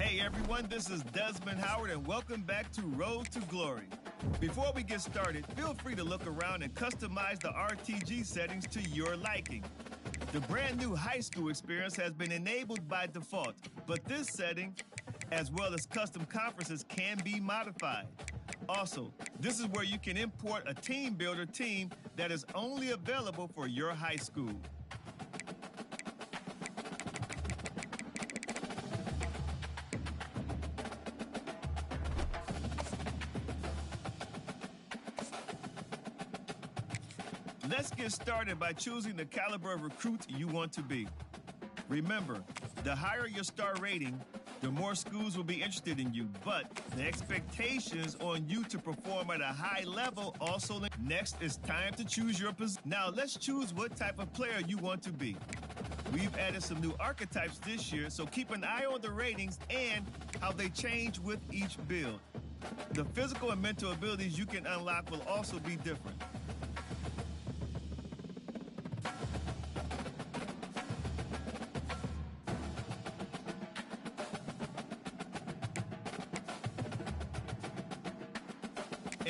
Hey everyone, this is Desmond Howard and welcome back to Road to Glory. Before we get started, feel free to look around and customize the RTG settings to your liking. The brand new high school experience has been enabled by default, but this setting, as well as custom conferences, can be modified. Also, this is where you can import a team builder team that is only available for your high school. Let's get started by choosing the caliber of recruit you want to be. Remember, the higher your star rating, the more schools will be interested in you, but the expectations on you to perform at a high level also. Next, it's time to choose your position. Now, let's choose what type of player you want to be. We've added some new archetypes this year, so keep an eye on the ratings and how they change with each build. The physical and mental abilities you can unlock will also be different.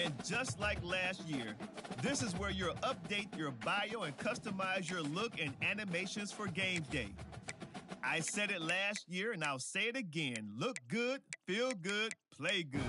And just like last year, this is where you'll update your bio and customize your look and animations for game day. I said it last year and I'll say it again. Look good, feel good, play good.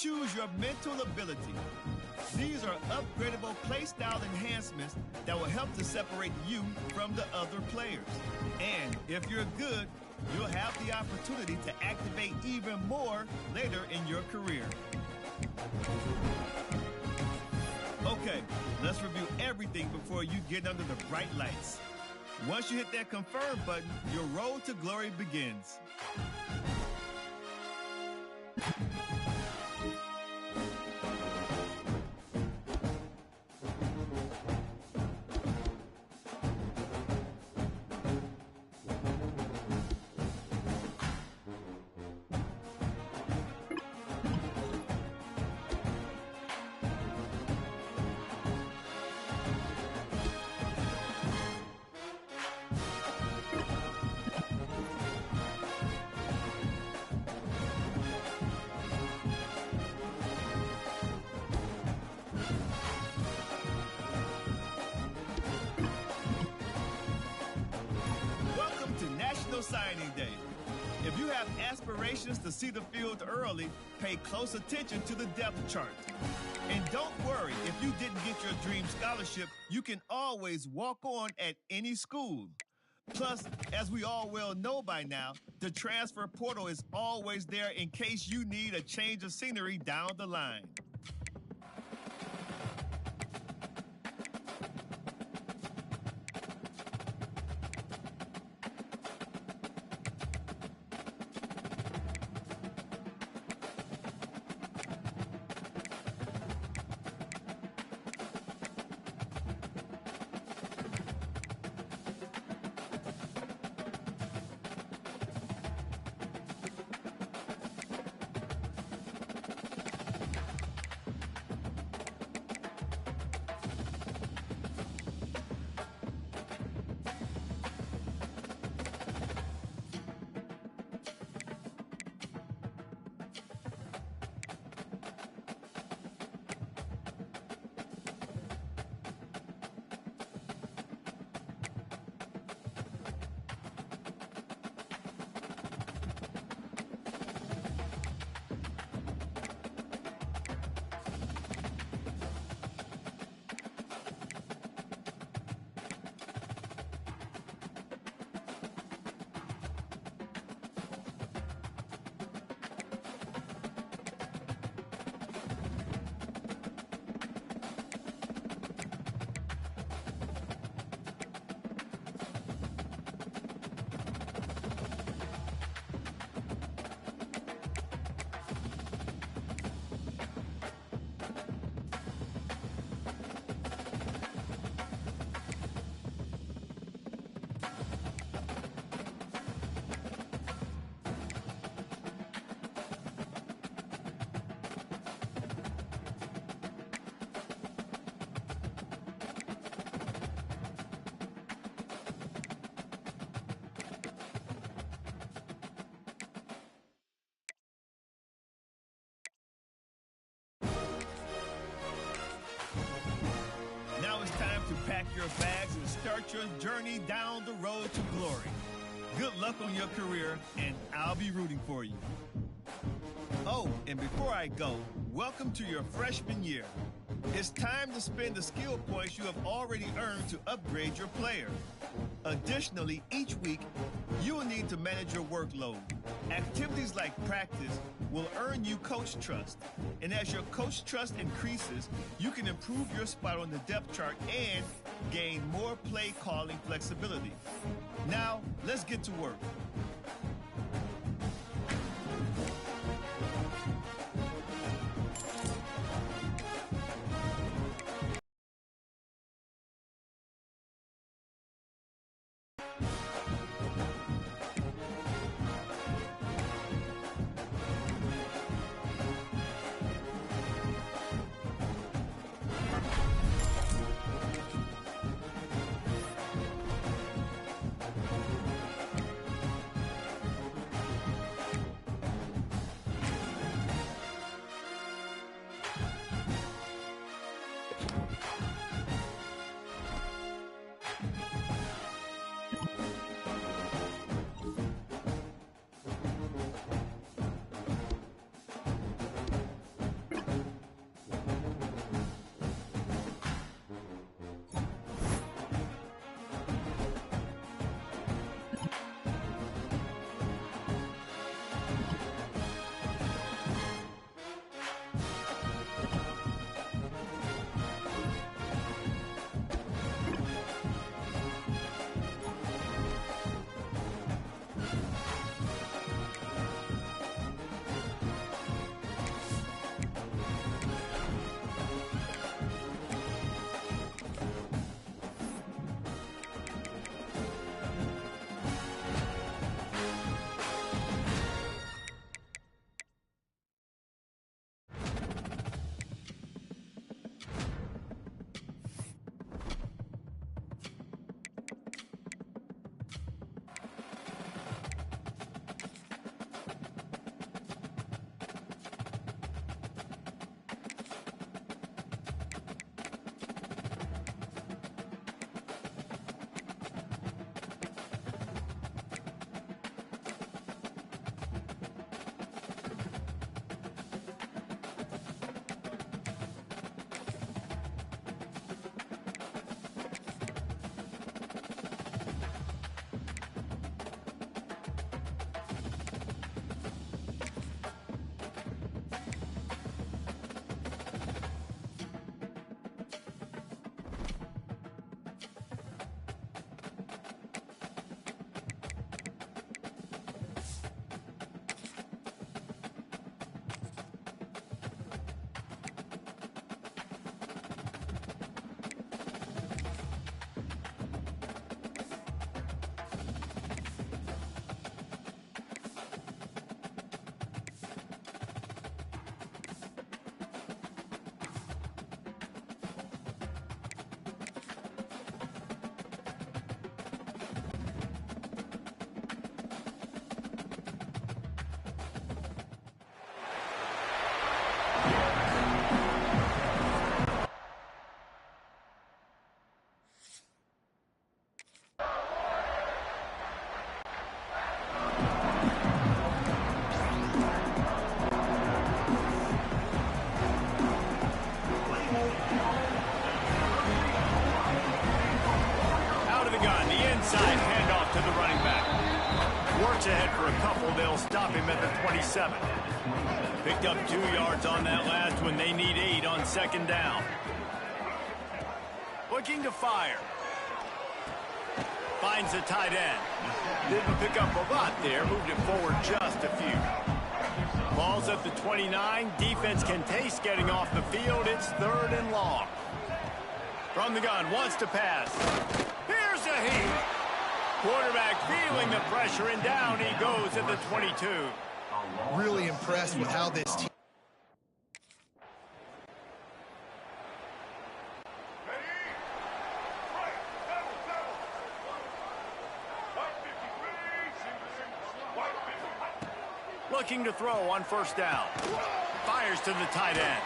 choose your mental ability. These are upgradable playstyle enhancements that will help to separate you from the other players. And if you're good, you'll have the opportunity to activate even more later in your career. Okay, let's review everything before you get under the bright lights. Once you hit that confirm button, your road to glory begins. Signing day. If you have aspirations to see the field early, pay close attention to the depth chart. And don't worry, if you didn't get your dream scholarship, you can always walk on at any school. Plus, as we all well know by now, the transfer portal is always there in case you need a change of scenery down the line. Now it's time to pack your bags and start your journey down the road to glory. Good luck on your career, and I'll be rooting for you. Oh, and before I go, welcome to your freshman year. It's time to spend the skill points you have already earned to upgrade your player. Additionally, each week, you will need to manage your workload. Activities like practice will earn you coach trust. And as your coach trust increases, you can improve your spot on the depth chart and gain more play calling flexibility. Now, let's get to work. Works ahead for a couple. They'll stop him at the 27. Picked up 2 yards on that last one. They need 8 on second down. Looking to fire. Finds the tight end. Didn't pick up a lot there. Moved it forward just a few. Ball's at the 29. Defense can taste getting off the field. It's 3rd and long. From the gun, wants to pass. Here's a heat. Quarterback feeling the pressure, and down he goes at the 22. Really impressed with how this team... Looking to throw on first down. Fires to the tight end.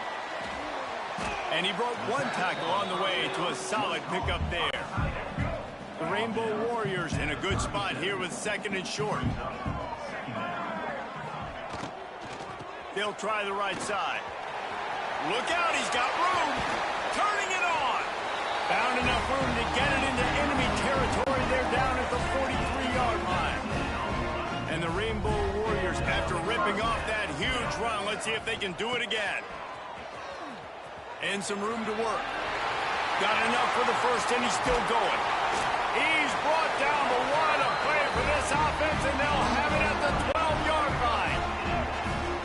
And he broke 1 tackle on the way to a solid pickup there. The Rainbow Warriors in a good spot here with 2nd and short. They'll try the right side. Look out, he's got room. Turning it on. Found enough room to get it into enemy territory. They're down at the 43-yard line. And the Rainbow Warriors, after ripping off that huge run, let's see if they can do it again. And some room to work. Got enough for the first, and he's still going. He's brought down, but what a play for this offense, and they'll have it at the 12-yard line.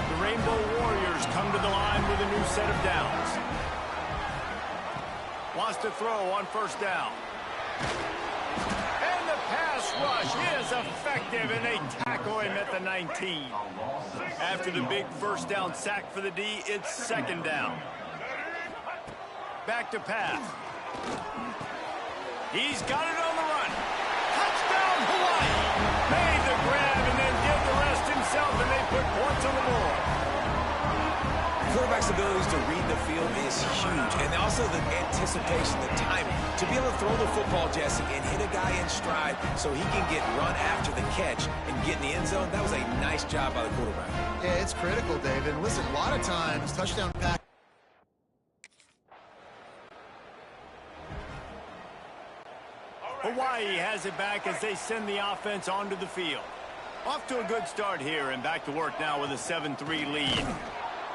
The Rainbow Warriors come to the line with a new set of downs. Wants to throw on first down. And the pass rush is effective, and they tackle him at the 19. After the big first down sack for the D, it's 2nd down. Back to pass. He's got it on the run. Touchdown, Hawaii. Made the grab and then did the rest himself, and they put points on the board. Quarterback's abilities to read the field is huge, and also the anticipation, the timing. To be able to throw the football, Jesse, and hit a guy in stride so he can get run after the catch and get in the end zone, that was a nice job by the quarterback. Yeah, it's critical, David. Listen, a lot of times, touchdown pass. Hawaii has it back as they send the offense onto the field. Off to a good start here, and back to work now with a 7-3 lead.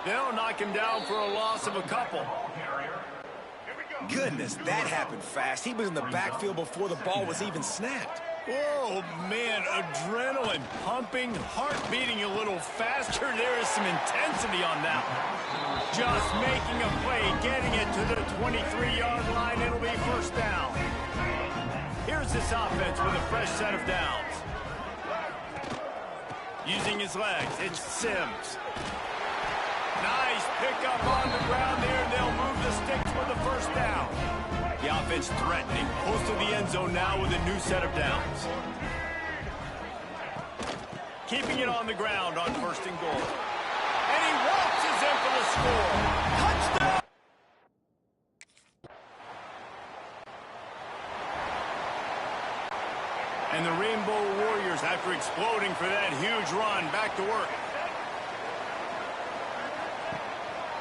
They'll knock him down for a loss of a couple. Goodness, that happened fast. He was in the backfield before the ball was even snapped. Oh, man, adrenaline pumping, heart beating a little faster. There is some intensity on that one. Just making a play, getting it to the 23-yard line. It'll be first down. Here's this offense with a fresh set of downs. Using his legs, it's Sims. Nice pickup on the ground there, and they'll move the sticks for the first down. The offense threatening, close to the end zone now with a new set of downs. Keeping it on the ground on first and goal. And he waltzes in for the score. Touchdown! And the Rainbow Warriors, after exploding for that huge run, back to work.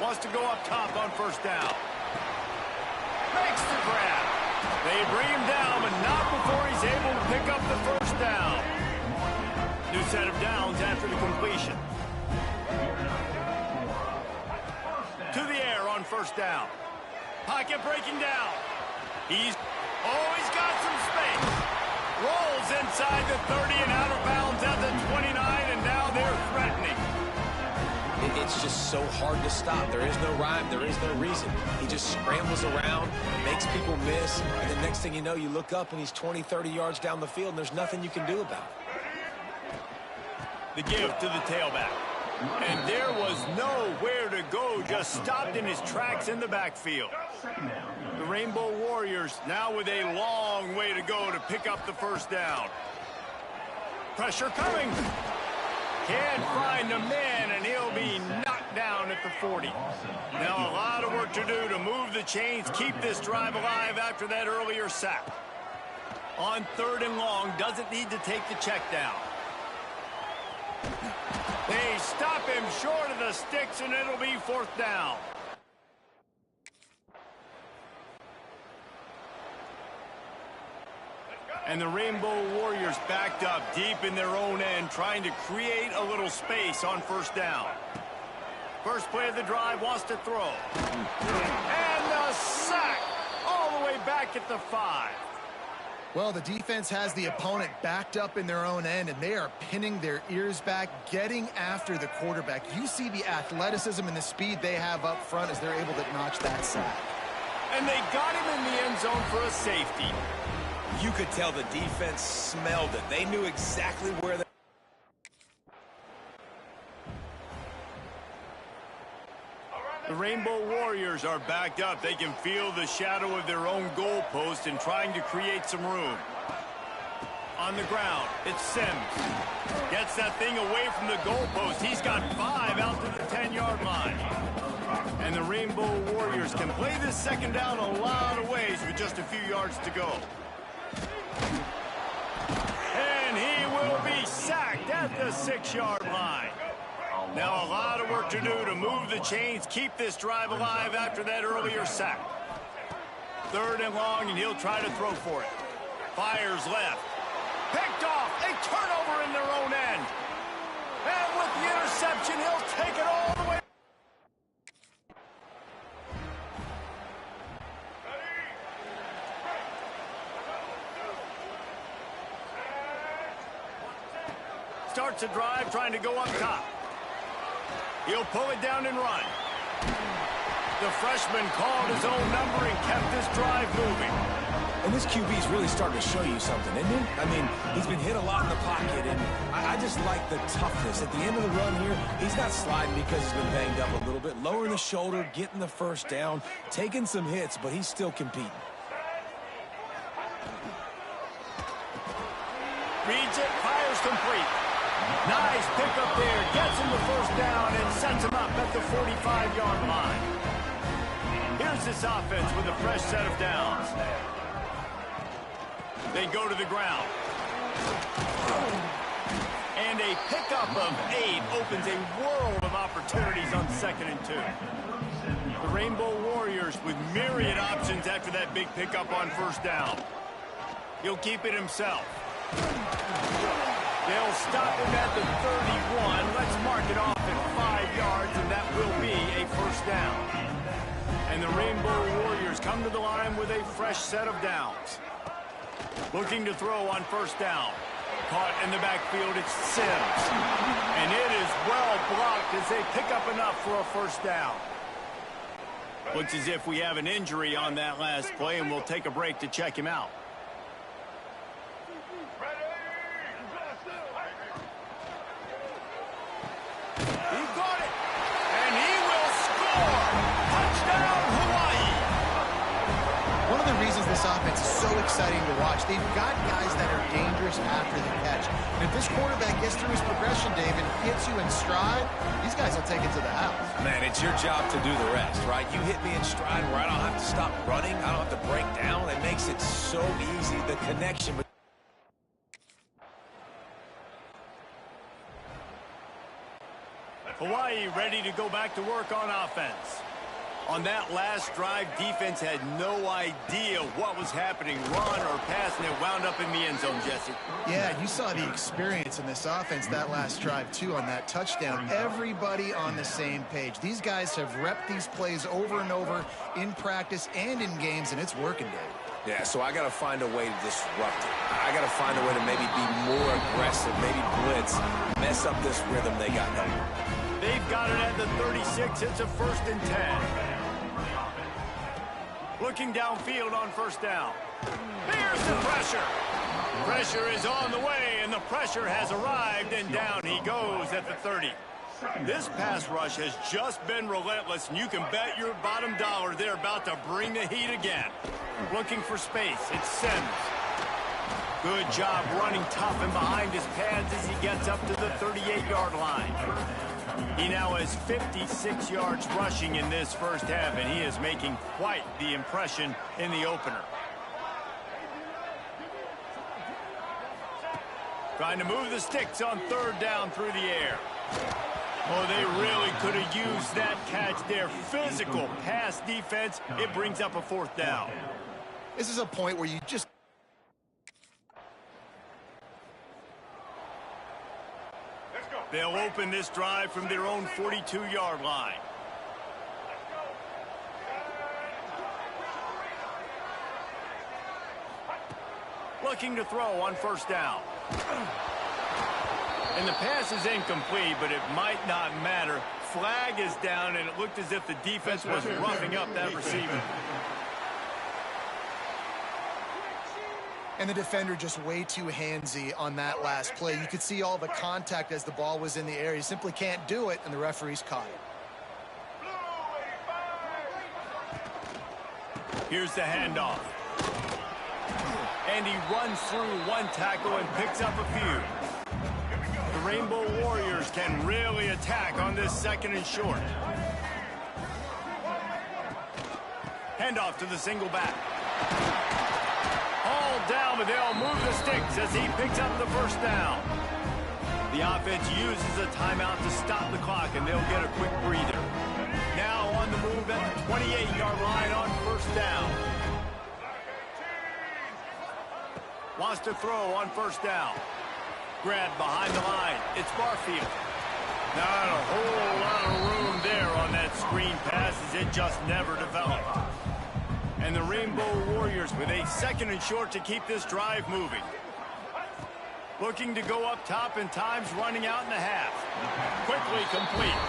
Wants to go up top on first down. Makes the grab. They bring him down, but not before he's able to pick up the first down. New set of downs after the completion. To the air on first down. Pocket breaking down. He's got some space. Rolls inside the 30 and out of bounds at the 29, and now they're threatening. It's just so hard to stop. There is no rhyme. There is no reason. He just scrambles around, makes people miss, and the next thing you know, you look up and he's 20, 30 yards down the field, and there's nothing you can do about it. The give to the tailback. And there was nowhere to go, just stopped in his tracks in the backfield. The Rainbow Warriors now with a long way to go to pick up the first down. Pressure coming. Can't find a man, and he'll be knocked down at the 40. Now a lot of work to do to move the chains, keep this drive alive after that earlier sack. On 3rd and long, doesn't need to take the check down. They stop him short of the sticks, and it'll be 4th down. And the Rainbow Warriors backed up deep in their own end, trying to create a little space on first down. First play of the drive, wants to throw. And the sack all the way back at the 5. Well, the defense has the opponent backed up in their own end, and they are pinning their ears back, getting after the quarterback. You see the athleticism and the speed they have up front as they're able to notch that sack. And they got him in the end zone for a safety. You could tell the defense smelled it. They knew exactly where they... The Rainbow Warriors are backed up. They can feel the shadow of their own goalpost and trying to create some room. On the ground, it's Sims. Gets that thing away from the goalpost. He's got 5 out to the 10-yard line. And the Rainbow Warriors can play this second down a lot of ways with just a few yards to go. And he will be sacked at the 6-yard line. Now a lot of work to do to move the chains, keep this drive alive after that earlier sack. 3rd and long, and he'll try to throw for it. Fires left. Picked off. A turnover in their own end. And with the interception, he'll take it all the way. Starts a drive trying to go up top. He'll pull it down and run. The freshman called his own number and kept this drive moving. And this QB's really starting to show you something, isn't he? I mean, he's been hit a lot in the pocket, and I just like the toughness. At the end of the run here, he's not sliding because he's been banged up a little bit. Lowering the shoulder, getting the first down, taking some hits, but he's still competing. Reads it, fires complete. Nice pickup there, gets him the first down and sets him up at the 45-yard line. Here's this offense with a fresh set of downs. They go to the ground. And a pickup of 8 opens a world of opportunities on 2nd and 2. The Rainbow Warriors with myriad options after that big pickup on first down. He'll keep it himself. They'll stop him at the 31. Let's mark it off at 5 yards, and that will be a first down. And the Rainbow Warriors come to the line with a fresh set of downs. Looking to throw on first down. Caught in the backfield, it's Sims. And it is well blocked as they pick up enough for a first down. Looks as if we have an injury on that last play, and we'll take a break to check him out. This offense is so exciting to watch. They've got guys that are dangerous after the catch. And if this quarterback gets through his progression, Dave, and hits you in stride, these guys will take it to the house. Man, it's your job to do the rest, right? You hit me in stride where I don't have to stop running. I don't have to break down. It makes it so easy, the connection. Hawaii ready to go back to work on offense. On that last drive, defense had no idea what was happening, run or pass, and it wound up in the end zone, Jesse. Yeah, you saw the experience in this offense that last drive, too, on that touchdown. Everybody on the same page. These guys have repped these plays over and over in practice and in games, and it's working, Dave. Yeah, so I got to find a way to disrupt it. I got to find a way to maybe be more aggressive, maybe blitz, mess up this rhythm they got going. They've got it at the 36. It's a 1st and 10. Looking downfield on first down. Here's the pressure. Pressure is on the way, and the pressure has arrived, and down he goes at the 30. This pass rush has just been relentless, and you can bet your bottom dollar they're about to bring the heat again. Looking for space. It's Sims. Good job running tough and behind his pads as he gets up to the 38-yard line. He now has 56 yards rushing in this first half, and he is making quite the impression in the opener. Trying to move the sticks on 3rd down through the air. Oh, they really could have used that catch there. Physical pass defense. It brings up a 4th down. This is a point where you just... They'll open this drive from their own 42-yard line. Looking to throw on first down. And the pass is incomplete, but it might not matter. Flag is down, and it looked as if the defense was roughing up that receiver. And the defender just way too handsy on that last play. You could see all the contact as the ball was in the air. He simply can't do it, and the referees caught it. Here's the handoff. And he runs through one tackle and picks up a few. The Rainbow Warriors can really attack on this second and short. Handoff to the single back. All down, but they'll move the sticks as he picks up the first down. The offense uses a timeout to stop the clock, and they'll get a quick breather. Now on the move at the 28-yard line on first down. Wants to throw on first down. Grabbed behind the line. It's Barfield. Not a whole lot of room there on that screen pass as it just never developed. And the Rainbow Warriors with a second and short to keep this drive moving. Looking to go up top, and time's running out in the half. Quickly complete.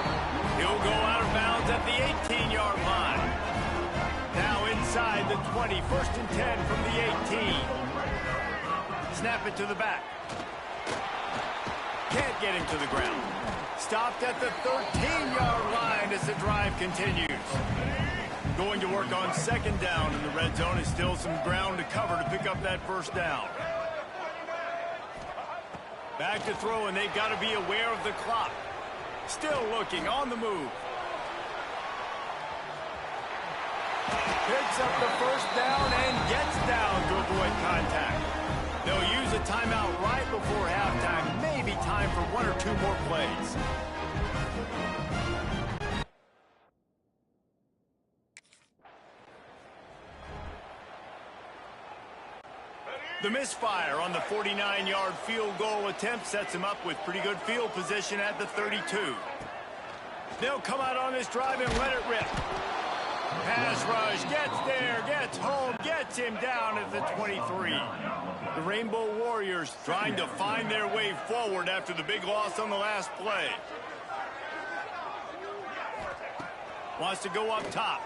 He'll go out of bounds at the 18-yard line. Now inside the 20, first and 10 from the 18. Snap it to the back. Can't get him to the ground. Stopped at the 13-yard line as the drive continues. Going to work on second down in the red zone. Is still some ground to cover to pick up that first down. Back to throw, and they've got to be aware of the clock. Still looking on the move. Picks up the first down and gets down to avoid contact. They'll use a timeout right before halftime. Maybe time for one or two more plays. The misfire on the 49-yard field goal attempt sets him up with pretty good field position at the 32. They'll come out on this drive and let it rip. Pass rush, gets there, gets home, gets him down at the 23. The Rainbow Warriors trying to find their way forward after the big loss on the last play. Wants to go up top.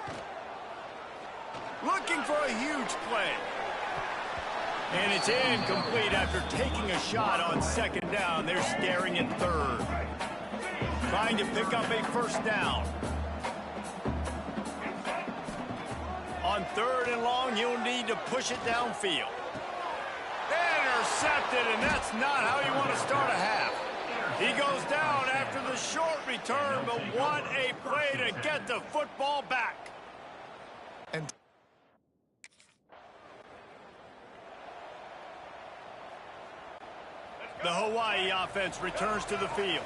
Looking for a huge play. And it's incomplete after taking a shot on second down. They're staring at third. Trying to pick up a first down. On third and long, you'll need to push it downfield. Intercepted, and that's not how you want to start a half. He goes down after the short return, but what a play to get the football back. And the Hawaii offense returns to the field.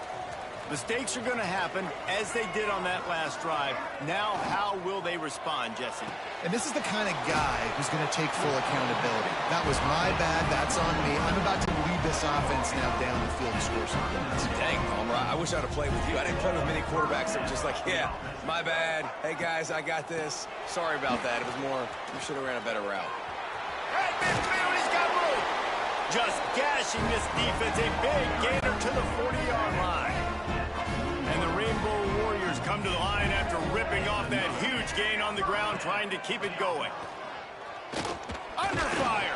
Mistakes are going to happen, as they did on that last drive. Now, how will they respond, Jesse? And this is the kind of guy who's going to take full accountability. That was my bad. That's on me. I'm about to lead this offense now down the field to score some points. Dang, Palmer, I wish I'd have played with you. I didn't play with many quarterbacks that were just like, yeah, my bad. Hey, guys, I got this. Sorry about that. It was more, we should have ran a better route. At midfield, he's got room. Just gashing this defense. A big gainer to the 40-yard line. And the Rainbow Warriors come to the line after ripping off that huge gain on the ground, trying to keep it going. Under fire.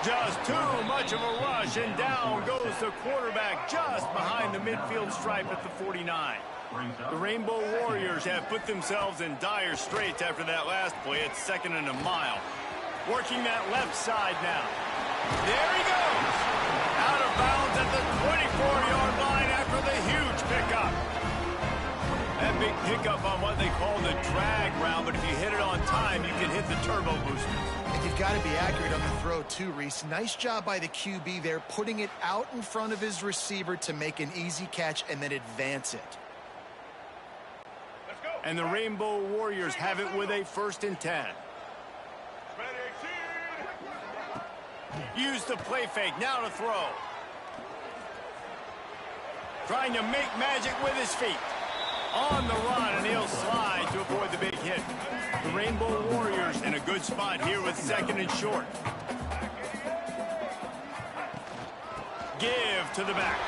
Just too much of a rush, and down goes the quarterback just behind the midfield stripe at the 49. The Rainbow Warriors have put themselves in dire straits after that last play. It's second and a mile. Working that left side now. There he goes. Out of bounds at the 24-yard line after the huge pickup. That big pickup on what they call the drag route, but if you hit it on time, you can hit the turbo boosters. And you've got to be accurate on the throw too, Reese. Nice job by the QB there, putting it out in front of his receiver to make an easy catch and then advance it. And the Rainbow Warriors have it with a first and 10. Use the play fake, now to throw. Trying to make magic with his feet. On the run, and he'll slide to avoid the big hit. The Rainbow Warriors in a good spot here with second and short. Give to the back.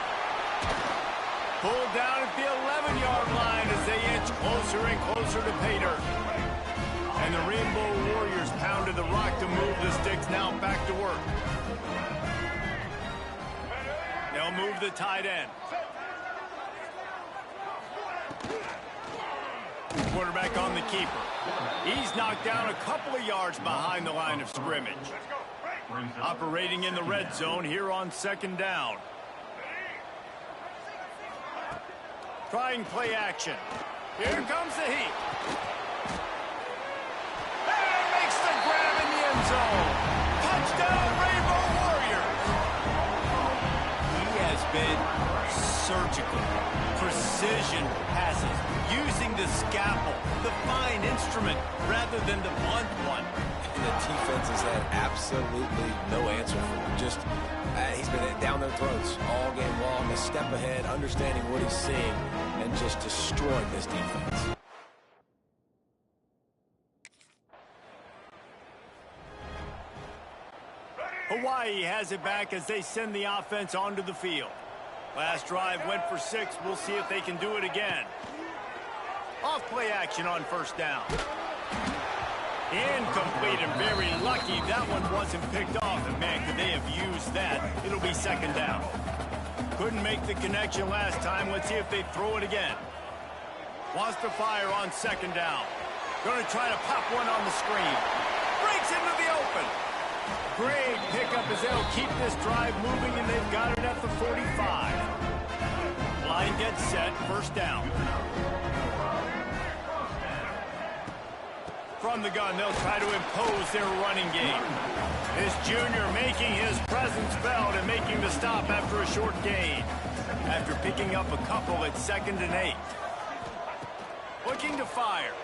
Pulled down at the 11-yard line as they inch closer and closer to pay dirt. And the Rainbow Warriors pounded the rock to move the sticks now back to work. They'll move the tight end. Quarterback on the keeper. He's knocked down a couple of yards behind the line of scrimmage. Operating in the red zone here on second down. Trying play action. Here comes the heat. And makes the grab in the end zone. Touchdown, Rainbow Warriors. He has been surgical. Precision passes. Using the scalpel, the fine instrument, rather than the blunt one. And the defense has had absolutely no answer for him. Just, he's been down their throats all game long, a step ahead, understanding what he's seeing, and just destroying this defense. Hawaii has it back as they send the offense onto the field. Last drive went for 6. We'll see if they can do it again. Off play action on first down. Incomplete and very lucky that one wasn't picked off. And man, could they have used that. It'll be second down. Couldn't make the connection last time. Let's see if they throw it again. Wants to fire on second down. Going to try to pop one on the screen. Breaks into the open. Great pickup as they'll keep this drive moving, and they've got it at the 45. Line gets set. First down. From the gun, they'll try to impose their running game. This junior making his presence felt and making the stop after a short gain. After picking up a couple at 2nd and 8. Looking to fire.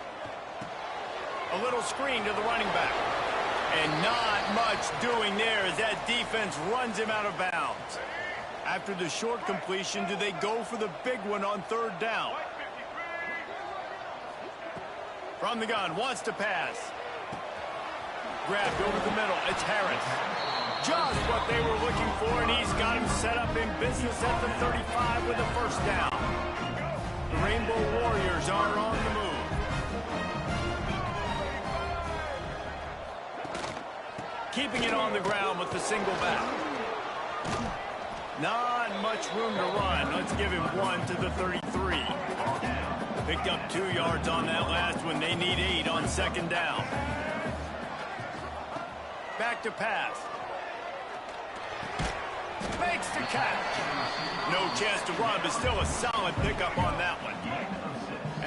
A little screen to the running back. And not much doing there as that defense runs him out of bounds. After the short completion, do they go for the big one on third down? From the gun, wants to pass. Grabbed over the middle, it's Harris. Just what they were looking for, and he's got him set up in business at the 35 with a first down. The Rainbow Warriors are on the move. Keeping it on the ground with the single back. Not much room to run. Let's give him 1 to the 33. Picked up 2 yards on that last one. They need 8 on second down. Back to pass. Makes the catch. No chance to run, but still a solid pickup on that one.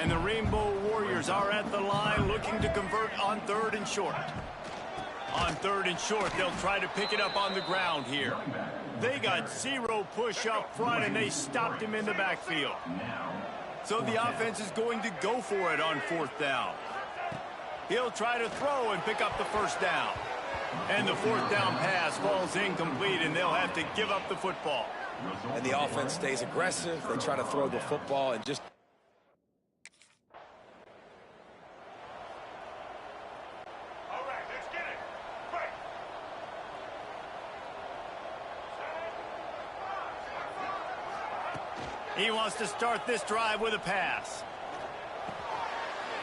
And the Rainbow Warriors are at the line looking to convert on third and short. On third and short, they'll try to pick it up on the ground here. They got 0 push up front, and they stopped him in the backfield. So the offense is going to go for it on fourth down. He'll try to throw and pick up the first down. And the fourth down pass falls incomplete, and they'll have to give up the football. And the offense stays aggressive. They try to throw the football and just... He wants to start this drive with a pass.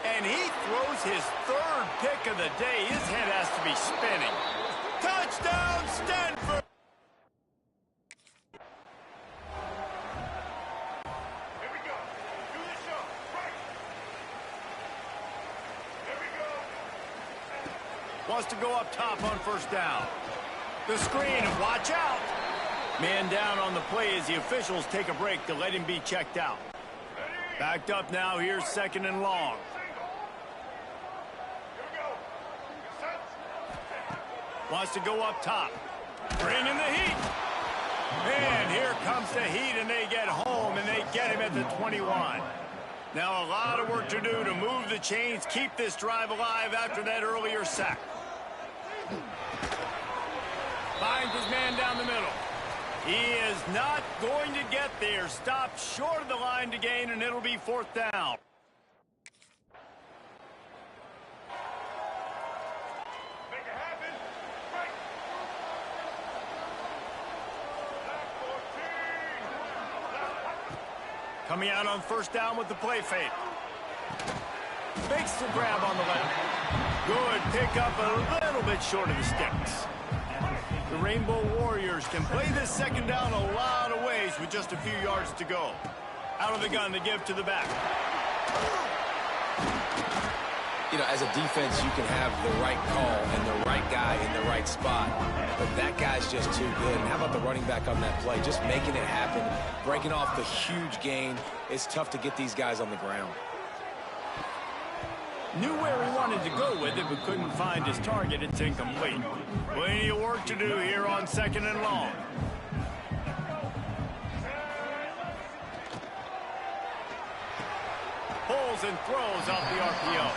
And he throws his 3rd pick of the day. His head has to be spinning. Touchdown, Stanford! Here we go. Do the show. Right. Here we go. Wants to go up top on first down. The screen, and watch out. Man down on the play as the officials take a break to let him be checked out. Backed up now, here's 2nd and long. Wants to go up top. Bring in the heat. And here comes the heat, and they get home, and they get him at the 21. Now a lot of work to do to move the chains, keep this drive alive after that earlier sack. Finds his man down the middle. He is not going to get there. Stopped short of the line to gain, and it'll be 4th down. Coming out on 1st down with the play fake. Makes the grab on the left. Good pickup, a little bit short of the sticks. The Rainbow Warriors can play this 2nd down a lot of ways with just a few yards to go. Out of the gun to give to the back. You know, as a defense, you can have the right call and the right guy in the right spot, but that guy's just too good. And how about the running back on that play? Just making it happen, breaking off the huge gain. It's tough to get these guys on the ground. Knew where he wanted to go with it, but couldn't find his target. It's incomplete. Plenty of work to do here on 2nd and long. Pulls and throws off the RPO.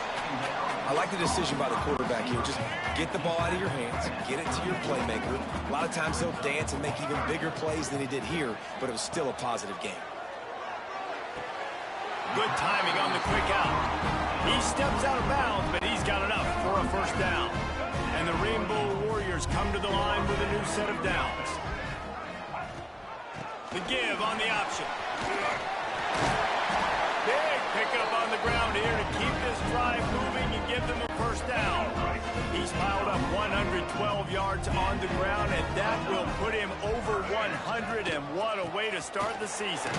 I like the decision by the quarterback here. Just get the ball out of your hands, get it to your playmaker. A lot of times he'll dance and make even bigger plays than he did here, but it was still a positive game. Good timing on the quick out. He steps out of bounds, but he's got enough for a 1st down. And the Rainbow Warriors come to the line with a new set of downs. The give on the option. Big pickup on the ground here to keep this drive moving and give them a 1st down. He's piled up 112 yards on the ground, and that will put him over 100, and what a way to start the season.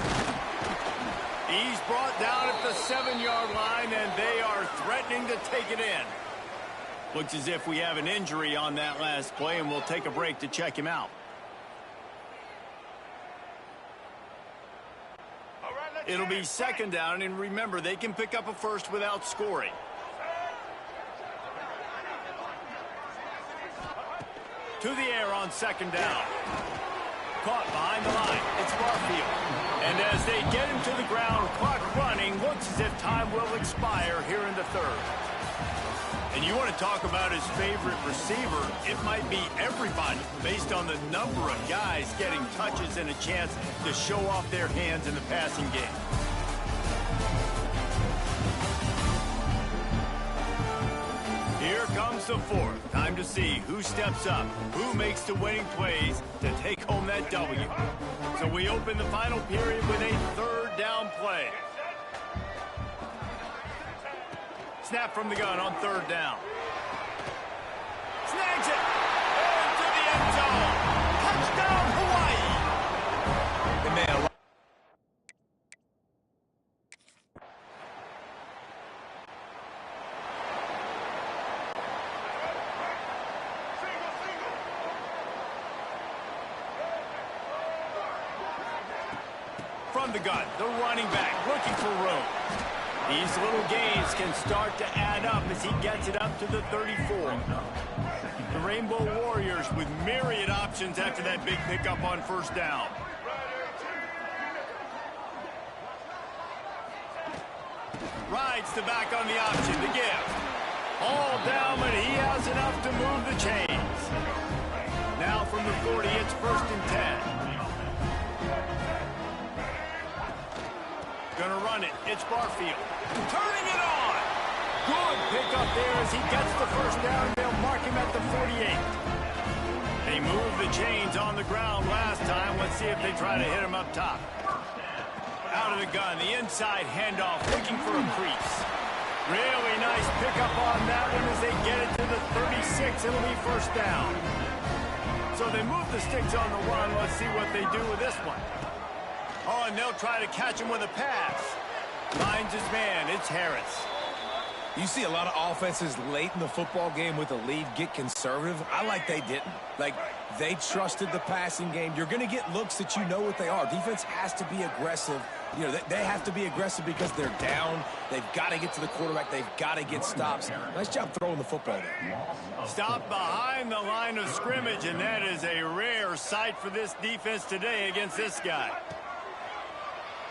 He's brought down at the 7-yard line, and they are threatening to take it in. Looks as if we have an injury on that last play, and we'll take a break to check him out. It'll be 2nd down, and remember, they can pick up a 1st without scoring. To the air on 2nd down. Caught behind the line. It's Barfield. And as they get him to the ground, clock running, looks as if time will expire here in the 3rd. And you want to talk about his favorite receiver, it might be everybody based on the number of guys getting touches and a chance to show off their hands in the passing game. Here comes the 4th. Time to see who steps up, who makes the winning plays to take home that W. So we open the final period with a 3rd down play. Snap from the gun on 3rd down. Snags it. Into the end zone. Touchdown, Hawaii. The man. From the gun, the running back looking for room. These little gains can start to add up as he gets it up to the 34. The Rainbow Warriors with myriad options after that big pickup on 1st down. Rides the back on the option to give. All down, but he has enough to move the chains. Now from the 40, it's 1st and 10. Gonna run it. It's Barfield. Turning it on. Good pickup there as he gets the 1st down. They'll mark him at the 48. They moved the chains on the ground last time. Let's see if they try to hit him up top. Out of the gun. The inside handoff. Looking for a crease. Really nice pickup on that one as they get it to the 36. It'll be 1st down. So they move the sticks on the run. Let's see what they do with this one. Oh, and they'll try to catch him with a pass. Finds his man. It's Harris. You see a lot of offenses late in the football game with a lead get conservative. I like they didn't. Like, they trusted the passing game. You're going to get looks that you know what they are. Defense has to be aggressive. You know, they have to be aggressive because they're down. They've got to get to the quarterback. They've got to get stops. Nice job throwing the football there. Stop behind the line of scrimmage, and that is a rare sight for this defense today against this guy.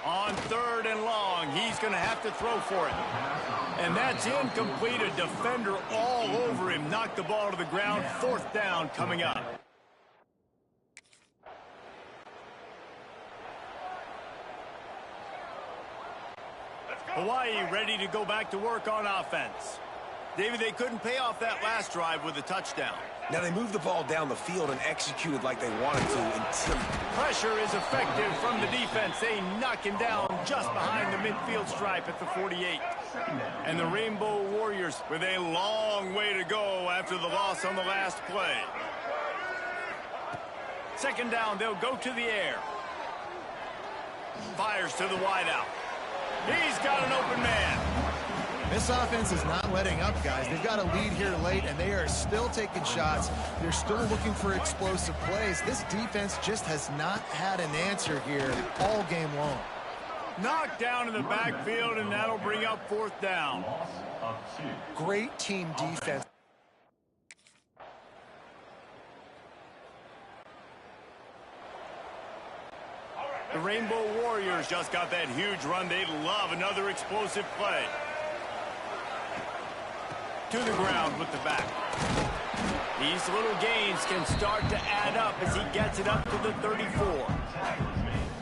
On 3rd and long, he's going to have to throw for it. And that's incomplete. A defender all over him. Knocked the ball to the ground. 4th down coming up. Hawaii ready to go back to work on offense. David, they couldn't pay off that last drive with a touchdown. Now they moved the ball down the field and executed like they wanted to until... Pressure is effective from the defense. They knock him down just behind the midfield stripe at the 48. And the Rainbow Warriors with a long way to go after the loss on the last play. Second down, they'll go to the air. Fires to the wideout. He's got an open man. This offense is not letting up, guys. They've got a lead here late, and they are still taking shots. They're still looking for explosive plays. This defense just has not had an answer here all game long. Knocked down in the backfield, and that'll bring up fourth down. Great team defense. The Rainbow Warriors just got that huge run. They love another explosive play. To the ground with the back. These little gains can start to add up as he gets it up to the 34.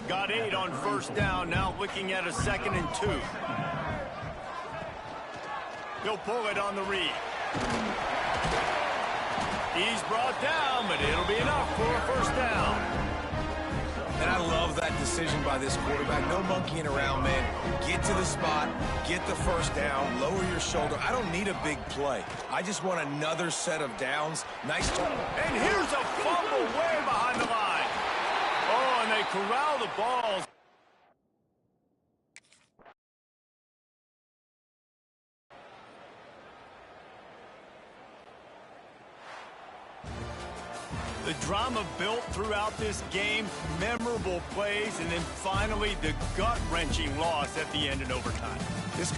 Got 8 on first down, now looking at a 2nd and 2. He'll pull it on the read. He's brought down, but it'll be enough for a first down. And I love that decision by this quarterback. No monkeying around, man. Get to the spot, get the first down, lower your shoulder. I don't need a big play. I just want another set of downs. Nice job. And here's a fumble way behind the line. Oh, and they corral the balls. The drama built throughout this game, memorable plays, and then finally the gut-wrenching loss at the end in overtime. This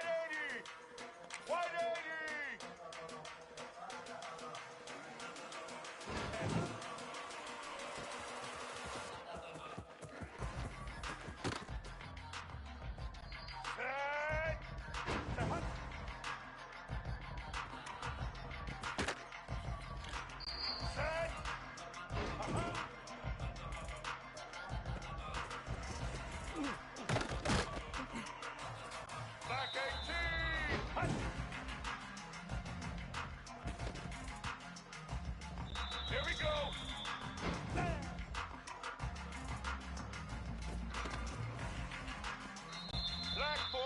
White 80! Black 18! Here we go! Black 14!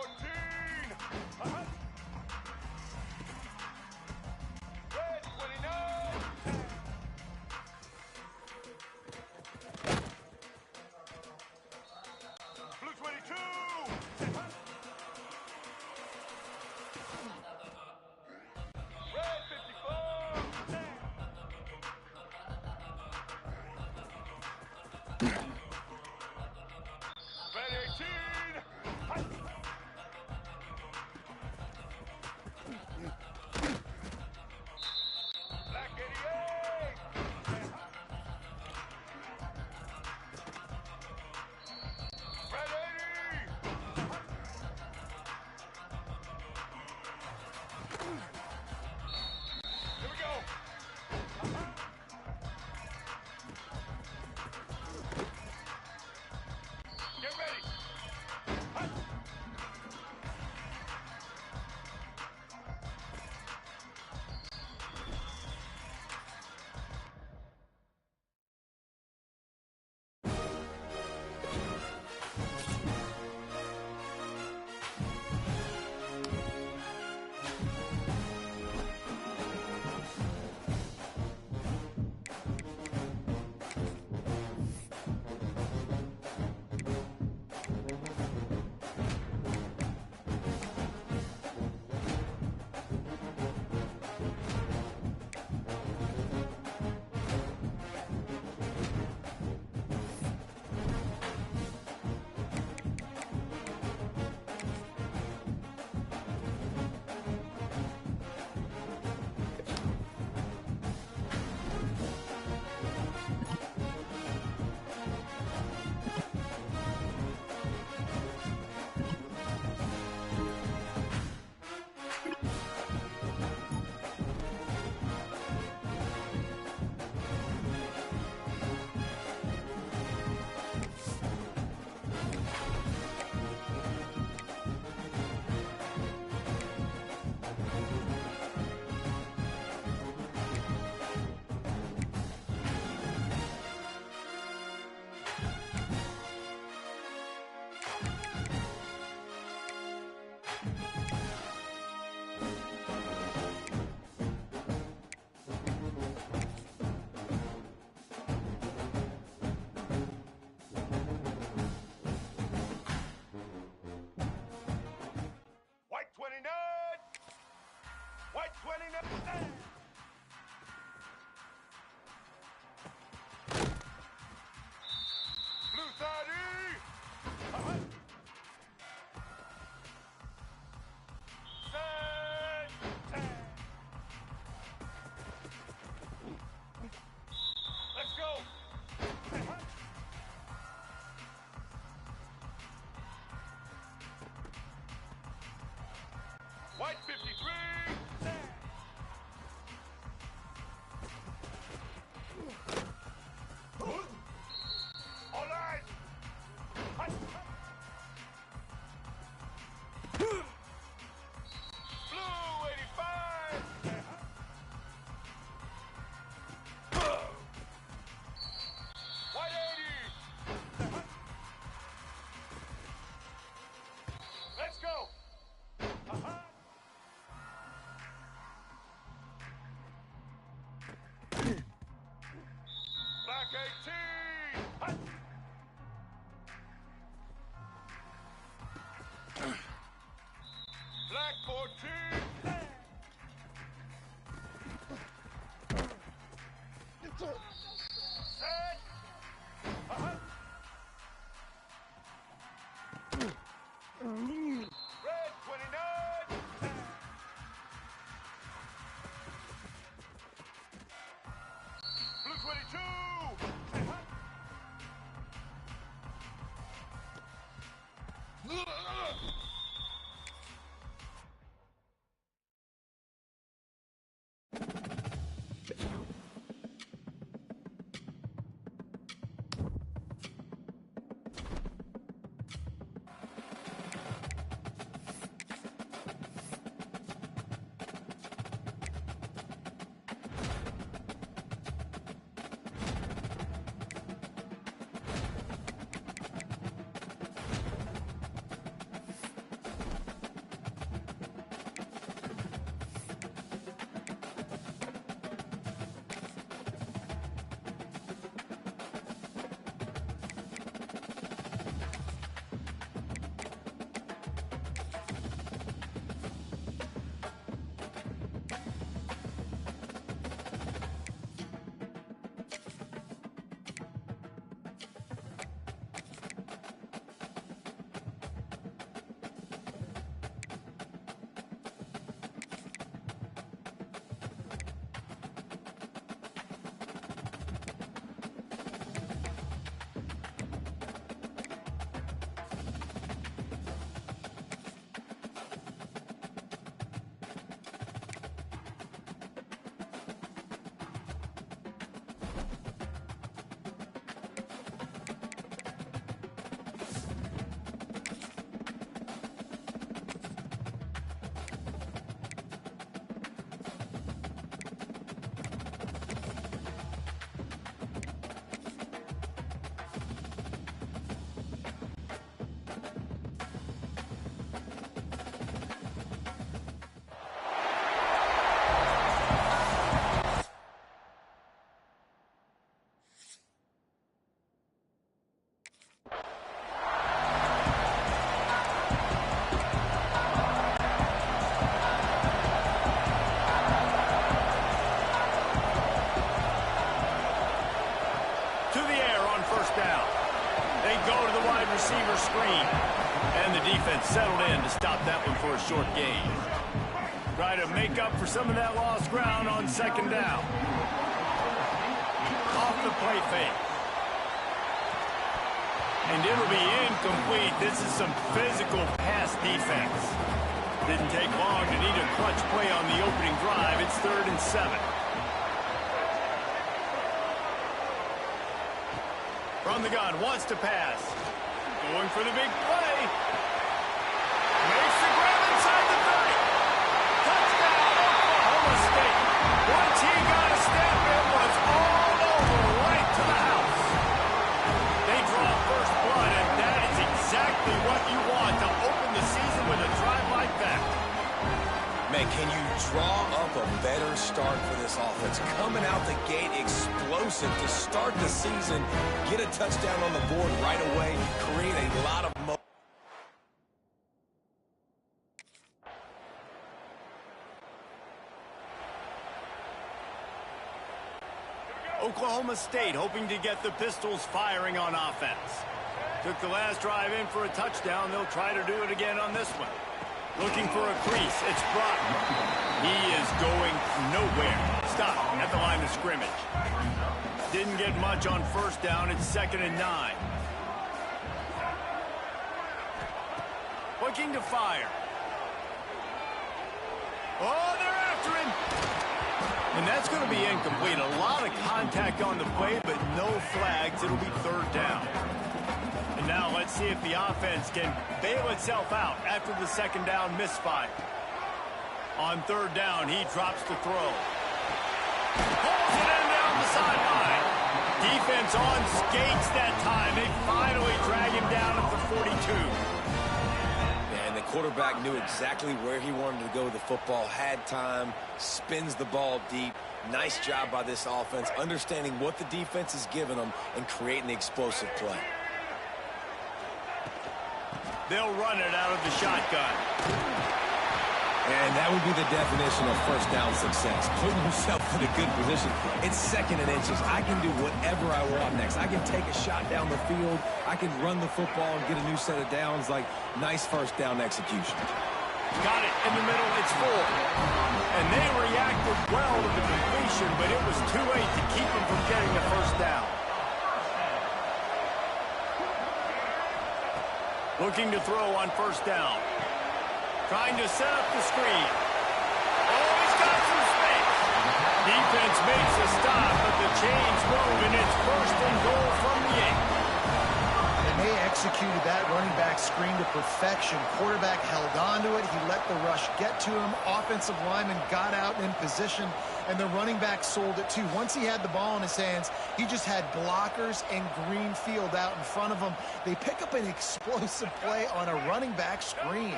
Red 29! Blue 22! Red 54! Red 18! Black 88! Red 80! Here we go! Get ready! White 29! White 29! Blue 30! Let's go! White 53! All right! Blue 85! White 80! Let's go! screen. And the defense settled in to stop that one for a short gain. Try to make up for some of that lost ground on second down. Off the play fake. And it'll be incomplete. This is some physical pass defense. Didn't take long to need a clutch play on the opening drive. It's 3rd and 7. From the gun, wants to pass. Going for the big play. Makes the grab inside the 30. Touchdown, Oklahoma State. Once he got a step, it was all over, right to the house. They draw first blood, and that is exactly what you want to open the season with a drive like that. Man, can you draw up a better start for this offense? Coming out the gate explosive to start the season, get a touchdown on the board right away, create a lot of momentum. Oklahoma State hoping to get the Pistols firing on offense. Took the last drive in for a touchdown. They'll try to do it again on this one. Looking for a crease. It's Brock. He is going nowhere. Stop at the line of scrimmage. Didn't get much on first down. It's 2nd and 9. Looking to fire. Oh, they're after him. And that's going to be incomplete. A lot of contact on the play, but no flags. It'll be 3rd down. And now let's see if the offense can bail itself out after the 2nd down misfire. On 3rd down, he drops the throw. Pulls it in down the sideline. Defense on skates that time. They finally drag him down at the 42. And the quarterback knew exactly where he wanted to go with the football, had time, spins the ball deep. Nice job by this offense, understanding what the defense is giving them and creating the explosive play. They'll run it out of the shotgun. And that would be the definition of first down success. Putting yourself in a good position. It's 2nd and inches. I can do whatever I want next. I can take a shot down the field. I can run the football and get a new set of downs. Like, nice first down execution. Got it in the middle. It's 4. And they reacted well to the completion, but it was too late to keep them from getting the first down. Looking to throw on first down. Trying to set up the screen. Oh, he's got some space. Defense makes a stop, but the chains move, and it's 1st and goal from the 8. And they executed that running back screen to perfection. Quarterback held on to it. He let the rush get to him. Offensive lineman got out in position, and the running back sold it too. Once he had the ball in his hands, he just had blockers and green field out in front of him. They pick up an explosive play on a running back screen.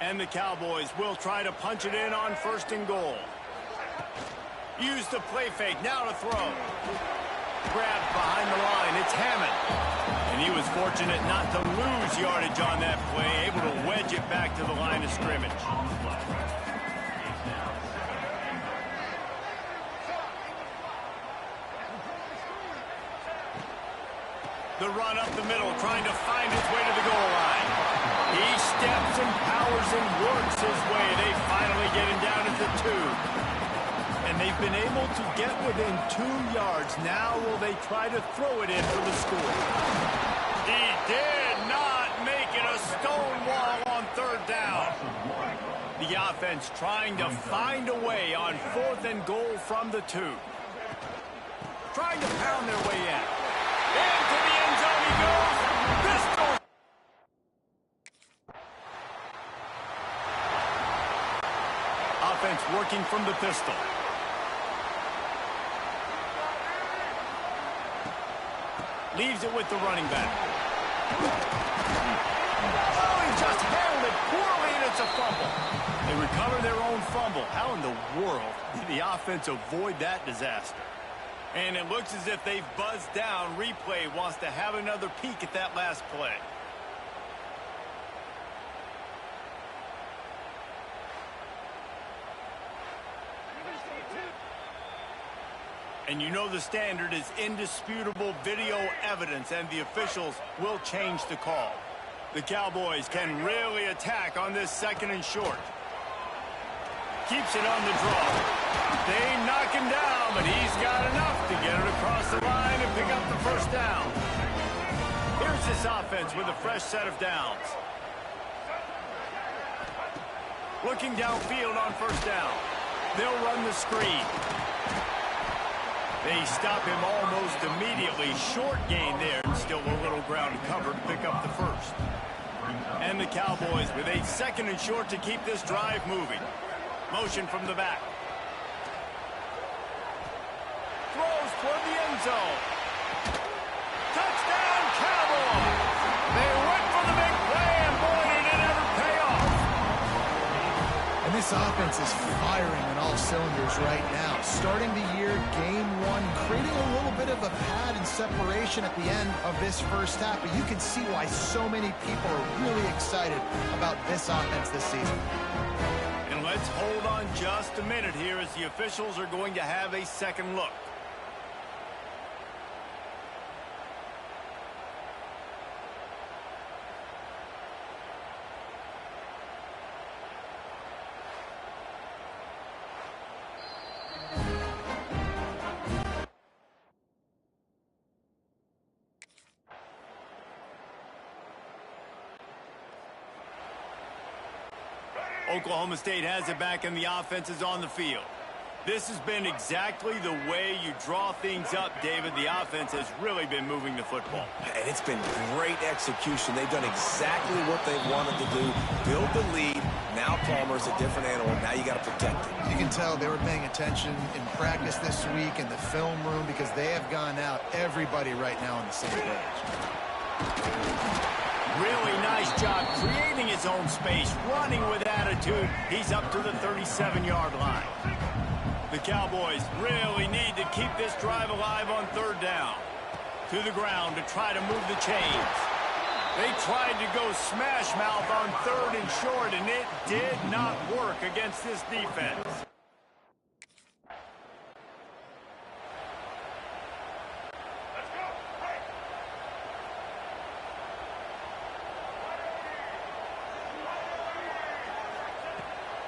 And the Cowboys will try to punch it in on 1st and goal. Use the play fake, now to throw. Grabbed behind the line, it's Hammond. And he was fortunate not to lose yardage on that play, able to wedge it back to the line of scrimmage. The run up the middle, trying to find his way to the goal line. He steps and powers and works his way. They finally get him down at the 2. And they've been able to get within 2 yards. Now will they try to throw it in for the score? He did not make it. A stone wall on 3rd down. The offense trying to find a way on 4th and goal from the 2. Trying to pound their way in. Into the end zone he goes. Pistol. Offense working from the pistol. Leaves it with the running back. Oh, he just handled it poorly, and it's a fumble. They recover their own fumble. How in the world did the offense avoid that disaster? And it looks as if they've buzzed down. Replay wants to have another peek at that last play. And you know the standard is indisputable video evidence, and the officials will change the call. The Cowboys can really attack on this 2nd and short. Keeps it on the draw. They knock him down, but he's got enough to get it across the line and pick up the 1st down. Here's this offense with a fresh set of downs. Looking downfield on 1st down. They'll run the screen. They stop him almost immediately. Short gain there, and still a little ground to cover to pick up the 1st. And the Cowboys with a 2nd and short to keep this drive moving. Motion from the back. Throws toward the end zone. Touchdown, Cowboys! They went for the big play, and boy, did it ever pay off. And this offense is firing on all cylinders right now. Starting the year, game 1, creating a little bit of a pad and separation at the end of this 1st half. But you can see why so many people are really excited about this offense this season. And let's hold on just a minute here as the officials are going to have a 2nd look. Oklahoma State has it back, and the offense is on the field. This has been exactly the way you draw things up, David. The offense has really been moving the football. And it's been great execution. They've done exactly what they wanted to do. Build the lead. Now Palmer's a different animal. Now you got to protect it. You can tell they were paying attention in practice this week in the film room because they have gone out, everybody right now on the same page. Really nice job creating his own space, running with attitude. He's up to the 37-yard line. The Cowboys really need to keep this drive alive on 3rd down. To the ground to try to move the chains. They tried to go smash mouth on 3rd and short, and it did not work against this defense.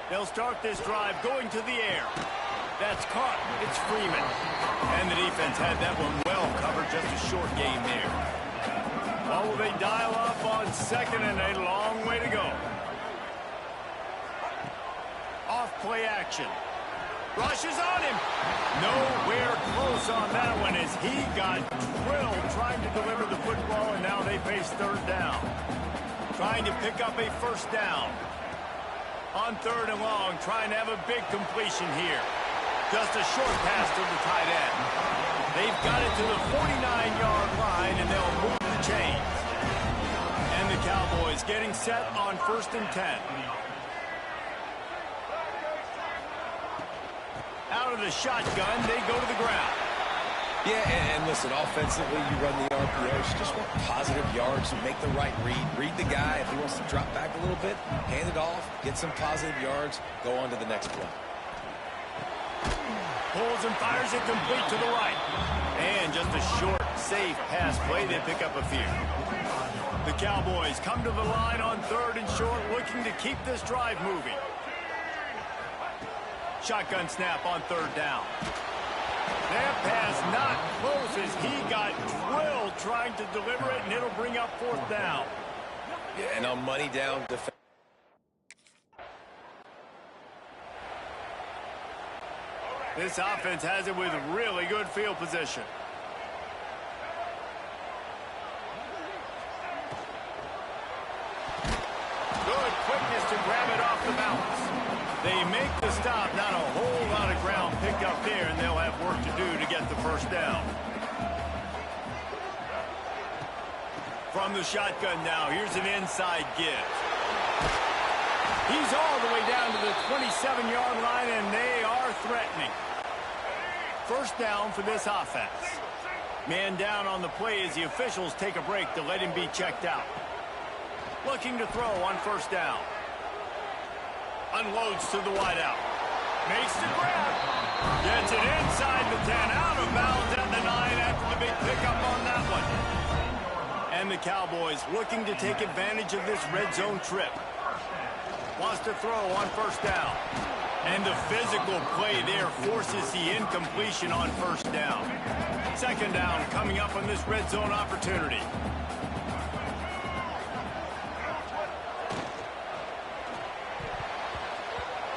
They'll start this drive going to the air. That's caught. It's Freeman. And the defense had that one well covered. Just a short gain there. Oh, they dial up on 2nd and a long way to go. Off play action. Rushes on him. Nowhere close on that one as he got drilled trying to deliver the football, and now they face 3rd down. Trying to pick up a 1st down. On 3rd and long, trying to have a big completion here. Just a short pass to the tight end. They've got it to the 49-yard line, and they'll move the chains. And the Cowboys getting set on 1st and 10. Out of the shotgun, they go to the ground. Yeah, and listen, offensively, you run the RPOs. You just want positive yards, make the right read. Read the guy. If he wants to drop back a little bit, hand it off, get some positive yards, go on to the next play. Pulls and fires it complete to the right. And just a short, safe pass play. They pick up a few. The Cowboys come to the line on 3rd and short, looking to keep this drive moving. Shotgun snap on 3rd down. That pass not close as he got drilled trying to deliver it, and it'll bring up 4th down. Yeah, and on money down defense. This offense has it with really good field position. Good quickness to grab it off the bounce. They make the stop, not a whole lot of ground picked up there, and they'll have work to do to get the 1st down. From the shotgun now, here's an inside give. He's all the way down to the 27-yard line, and they are threatening. 1st down for this offense. Man down on the play as the officials take a break to let him be checked out. Looking to throw on 1st down. Unloads to the wideout. Makes the grab. Gets it inside the 10. Out of bounds at the 9 after the big pickup on that one. And the Cowboys looking to take advantage of this red zone trip. Wants to throw on first down. And the physical play there forces the incompletion on first down. Second down coming up on this red zone opportunity.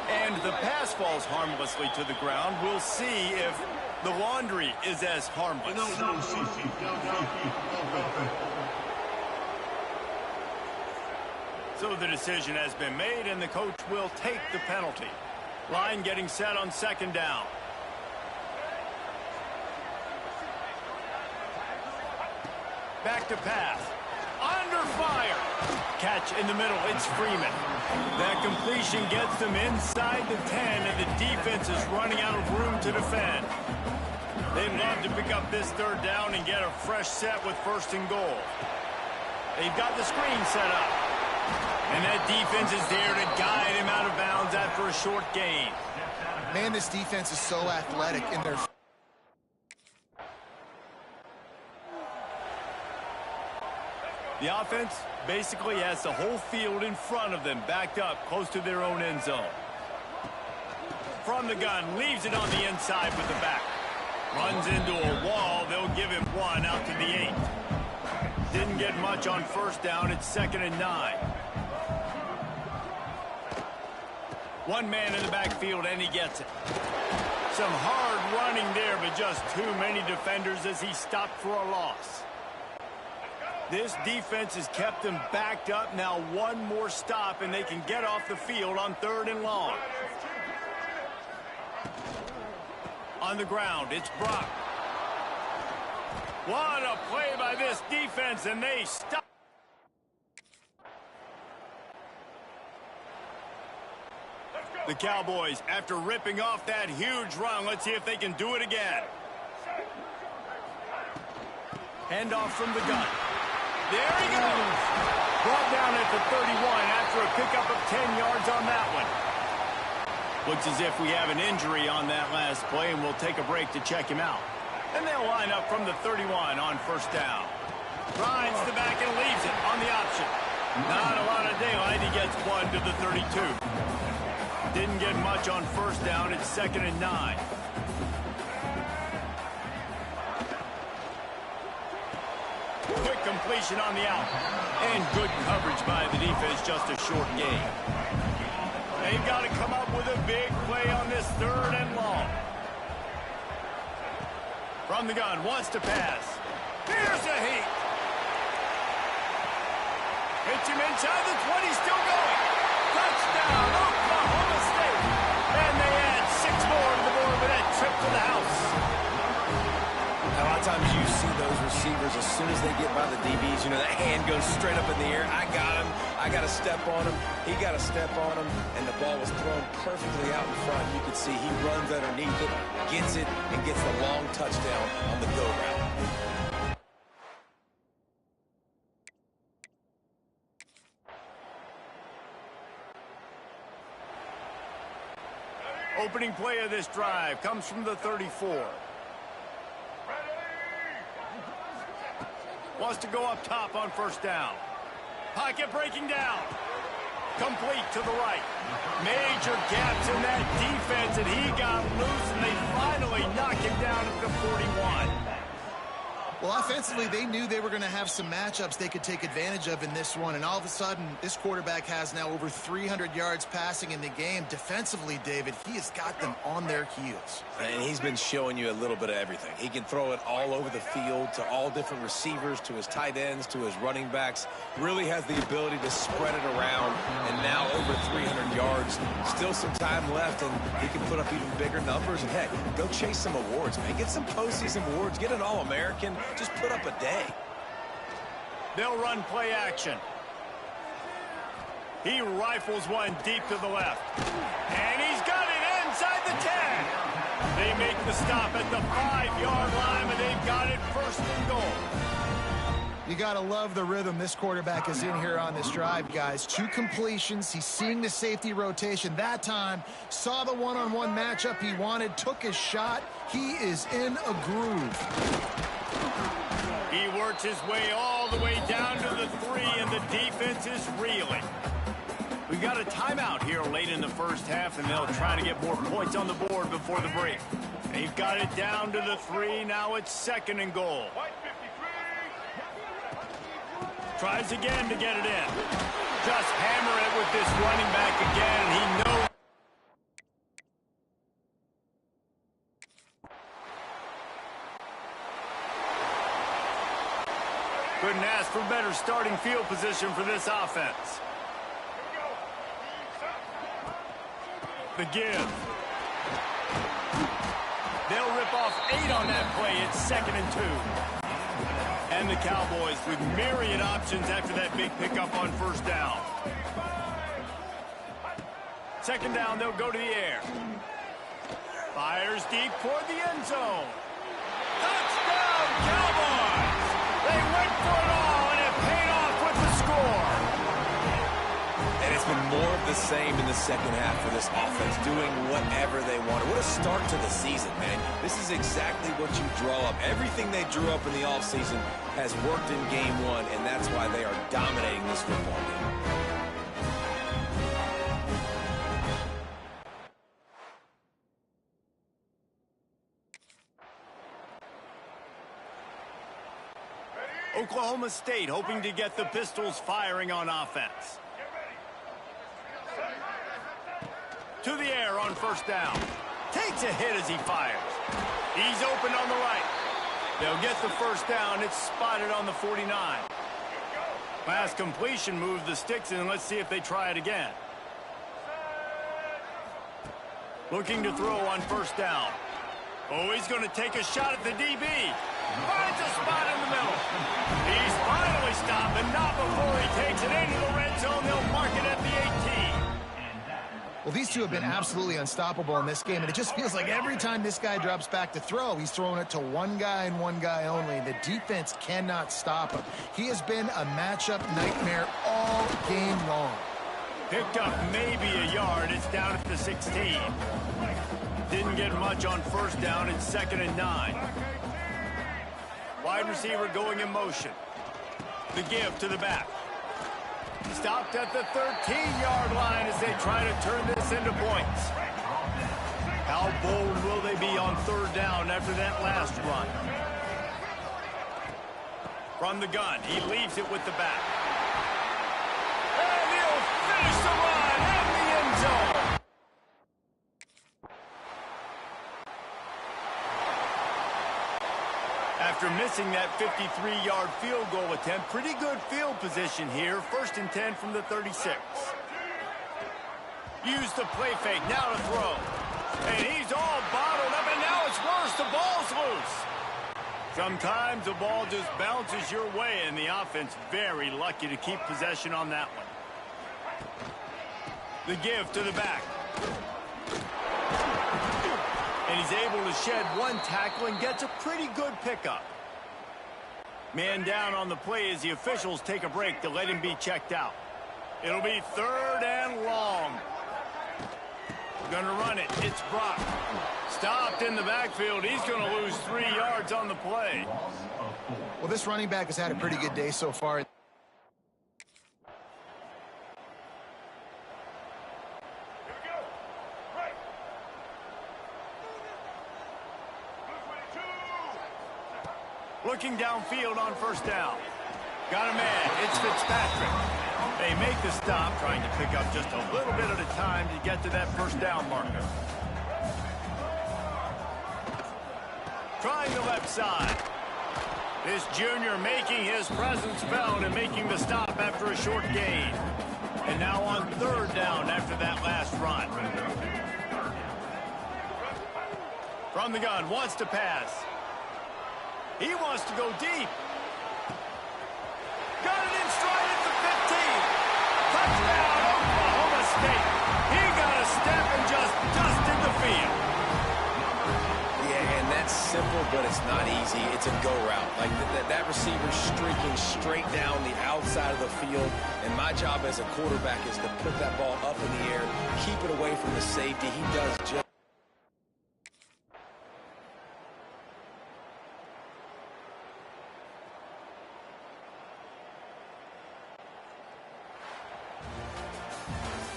And the pass falls harmlessly to the ground. We'll see if the laundry is as harmless. So the decision has been made, and the coach will take the penalty. Line getting set on second down. Back to pass. Under fire. Catch in the middle. It's Freeman. That completion gets them inside the 10, and the defense is running out of room to defend. They'd love to pick up this third down and get a fresh set with first and goal. They've got the screen set up. And that defense is there to guide him out of bounds after a short gain. Man, this defense is so athletic in their... The offense basically has the whole field in front of them, backed up close to their own end zone. From the gun, leaves it on the inside with the back. Runs into a wall. They'll give him one out to the 8. Didn't get much on first down. It's 2nd and 9. One man in the backfield, and he gets it. Some hard running there, but just too many defenders as he stopped for a loss. This defense has kept them backed up. Now one more stop, and they can get off the field on 3rd and long. On the ground, it's Brock. What a play by this defense, and they stop. The Cowboys, after ripping off that huge run, let's see if they can do it again. Handoff from the gun. There he goes. Brought down at the 31 after a pickup of 10 yards on that one. Looks as if we have an injury on that last play, and we'll take a break to check him out. And they'll line up from the 31 on first down. Grinds the back and leaves it on the option. Not a lot of daylight. He gets one to the 32. Didn't get much on first down. It's 2nd and 9. Quick completion on the out. And good coverage by the defense. Just a short gain. They've got to come up with a big play on this 3rd and long. From the gun, wants to pass. Here's a heat. Hits him inside the 20, still going. Touchdown, Oklahoma State. And they add 6 more to the board with that trip to the house. A lot of times you see those receivers, as soon as they get by the DBs, you know, that hand goes straight up in the air. I got him. I got to step on him. He got to step on him. And the ball was thrown perfectly out in front. You could see he runs underneath it, gets it, and gets the long touchdown on the go route. Opening play of this drive comes from the 34. Wants to go up top on first down. Pocket breaking down. Complete to the right. Major gaps in that defense, and he got loose, and they finally knock him down at the 41. Well, offensively, they knew they were going to have some matchups they could take advantage of in this one, and all of a sudden, this quarterback has now over 300 yards passing in the game. Defensively, David, he has got them on their heels. And he's been showing you a little bit of everything. He can throw it all over the field to all different receivers, to his tight ends, to his running backs. Really has the ability to spread it around, and now over 300 yards. Still some time left, and he can put up even bigger numbers. And, heck, go chase some awards, man. Get some postseason awards. Get an All-American. Just put up a day. They'll run play action. He rifles one deep to the left. And he's got it inside the 10. They make the stop at the 5-yard line, and they've got it 1st and goal. You got to love the rhythm this quarterback is in here on this drive, guys. 2 completions. He's seeing the safety rotation. That time, saw the one-on-one matchup he wanted, took his shot. He is in a groove. He works his way all the way down to the 3, and the defense is reeling. We've got a timeout here late in the first half, and they'll try to get more points on the board before the break. They've got it down to the 3. Now it's 2nd and goal. Tries again to get it in. Just hammer it with this running back again, and he knows. Couldn't ask for better starting field position for this offense. The give. They'll rip off 8 on that play. It's 2nd and 2. And the Cowboys with myriad options after that big pickup on 1st down. 2nd down, they'll go to the air. Fires deep toward the end zone. Touchdown, Cowboys! They went for it all, and it paid off with the score. And it's been more of the same in the second half for this offense, doing whatever they wanted. What a start to the season, man. This is exactly what you draw up. Everything they drew up in the offseason has worked in game 1, and that's why they are dominating this football game. Oklahoma State hoping to get the Pistols firing on offense. To the air on 1st down. Takes a hit as he fires. He's open on the right. They'll get the 1st down. It's spotted on the 49. Pass completion moves the sticks in. Let's see if they try it again. Looking to throw on 1st down. Oh, he's going to take a shot at the DB. Finds a spot in the middle. He's finally stopped, and not before he takes it into the red zone. They'll mark it at the 18. Well, these two have been absolutely unstoppable in this game, and it just feels like every time this guy drops back to throw, he's throwing it to one guy and one guy only. The defense cannot stop him. He has been a matchup nightmare all game long. Picked up maybe a yard. It's down at the 16. Didn't get much on 1st down. It's 2nd and 9. Wide receiver going in motion. The give to the back. Stopped at the 13-yard line as they try to turn this into points. How bold will they be on 3rd down after that last run? From the gun, he leaves it with the back. And he'll finish the run in the end zone. After missing that 53-yard field goal attempt, pretty good field position here. 1st and 10 from the 36. Use the play fake, now to throw. And he's all bottled up, and now it's worse. The ball's loose. Sometimes the ball just bounces your way, and the offense very lucky to keep possession on that one. The give to the back. And he's able to shed one tackle and gets a pretty good pickup. Man down on the play as the officials take a break to let him be checked out. It'll be 3rd and long. Gonna run it. It's Brock. Stopped in the backfield. He's gonna lose 3 yards on the play. Well, this running back has had a pretty good day so far. Looking downfield on 1st down. Got a man. It's Fitzpatrick. They make the stop, trying to pick up just a little bit at a time to get to that 1st down marker. Trying the left side. This junior making his presence felt and making the stop after a short gain. And now on 3rd down after that last run. From the gun, wants to pass. He wants to go deep. Got it in stride at the 15. Touchdown, Oklahoma State. He got a step and just dusted the field. Yeah, and that's simple, but it's not easy. It's a go route. Like that receiver streaking straight down the outside of the field. And my job as a quarterback is to put that ball up in the air, keep it away from the safety. He does just.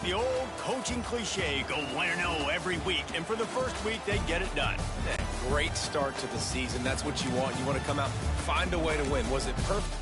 The old coaching cliche, go 1-0 every week. And for the first week, they get it done. Yeah, great start to the season. That's what you want. You want to come out, find a way to win. Was it perfect?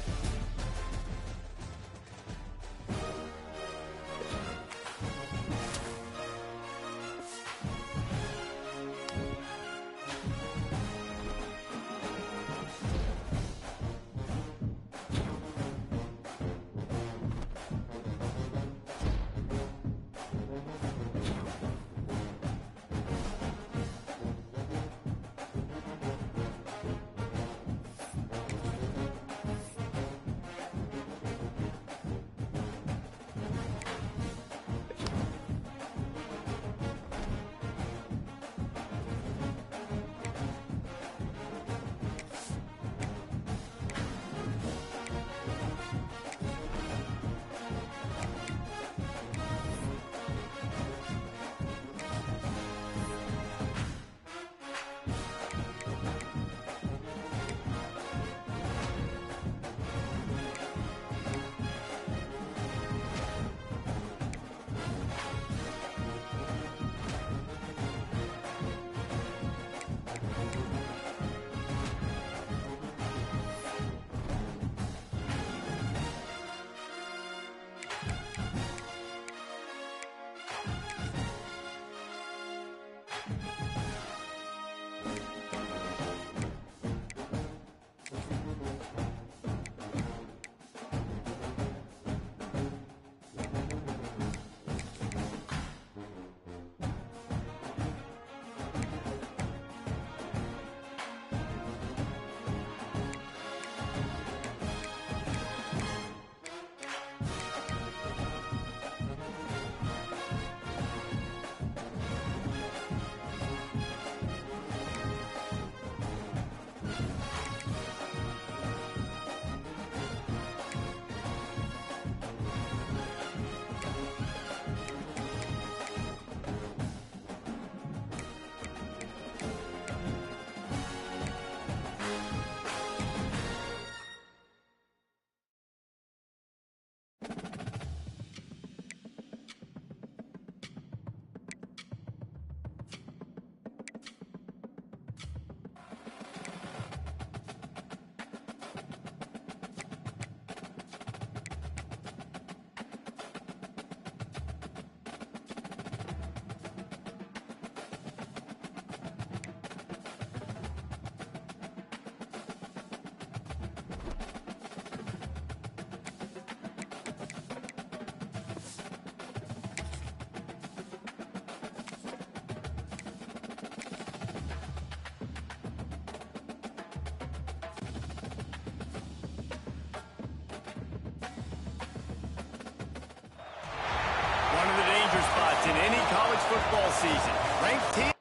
Spots in any college football season. Ranked team.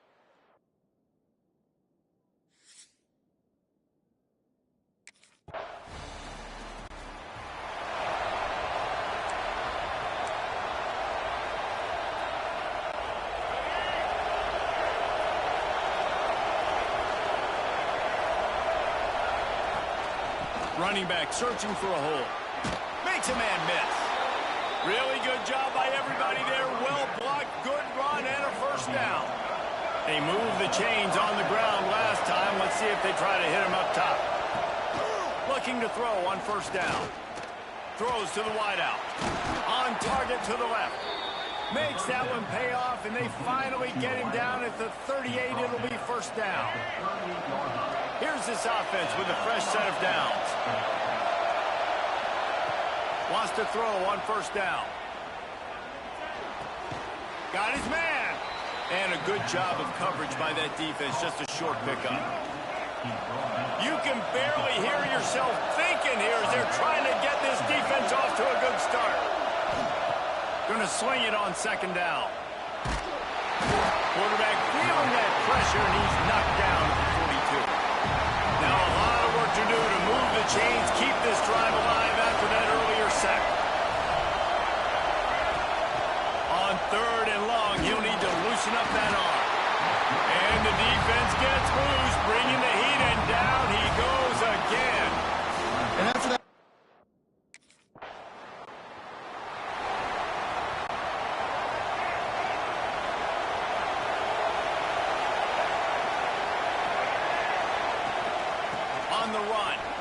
Running back searching for a hole. Makes a man miss. Really good job by everybody there. Well blocked, good run, and a first down. They moved the chains on the ground last time. Let's see if they try to hit him up top. Looking to throw on first down. Throws to the wideout. On target to the left. Makes that one pay off, and they finally get him down at the 38. It'll be first down. Here's this offense with a fresh set of downs. Wants to throw on first down. Got his man. And a good job of coverage by that defense. Just a short pickup. You can barely hear yourself thinking here as they're trying to get this defense off to a good start. Going to swing it on second down. Quarterback feeling that pressure, and he's knocked down at the 42. Now a lot of work to do to move the chains, keep this drive alive after that earlier sack. On third and long, he'll need to loosen up that arm. And the defense gets loose, bringing the heat, and down he goes again. And after that,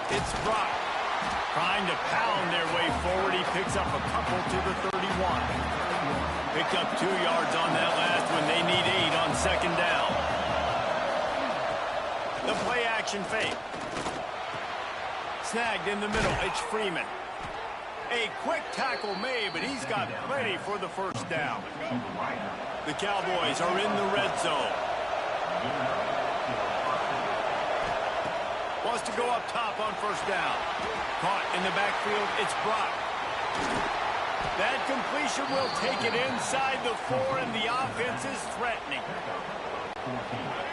It's Brock. Trying to pound their way forward. He picks up a couple to the 31. Picked up 2 yards on that last one. They need 8 on second down. The play action fake. Snagged in the middle. It's Freeman. A quick tackle made, but he's got plenty for the first down. The Cowboys are in the red zone. Wants to go up top on first down. Caught in the backfield, it's Brock. That completion will take it inside the 4, and the offense is threatening.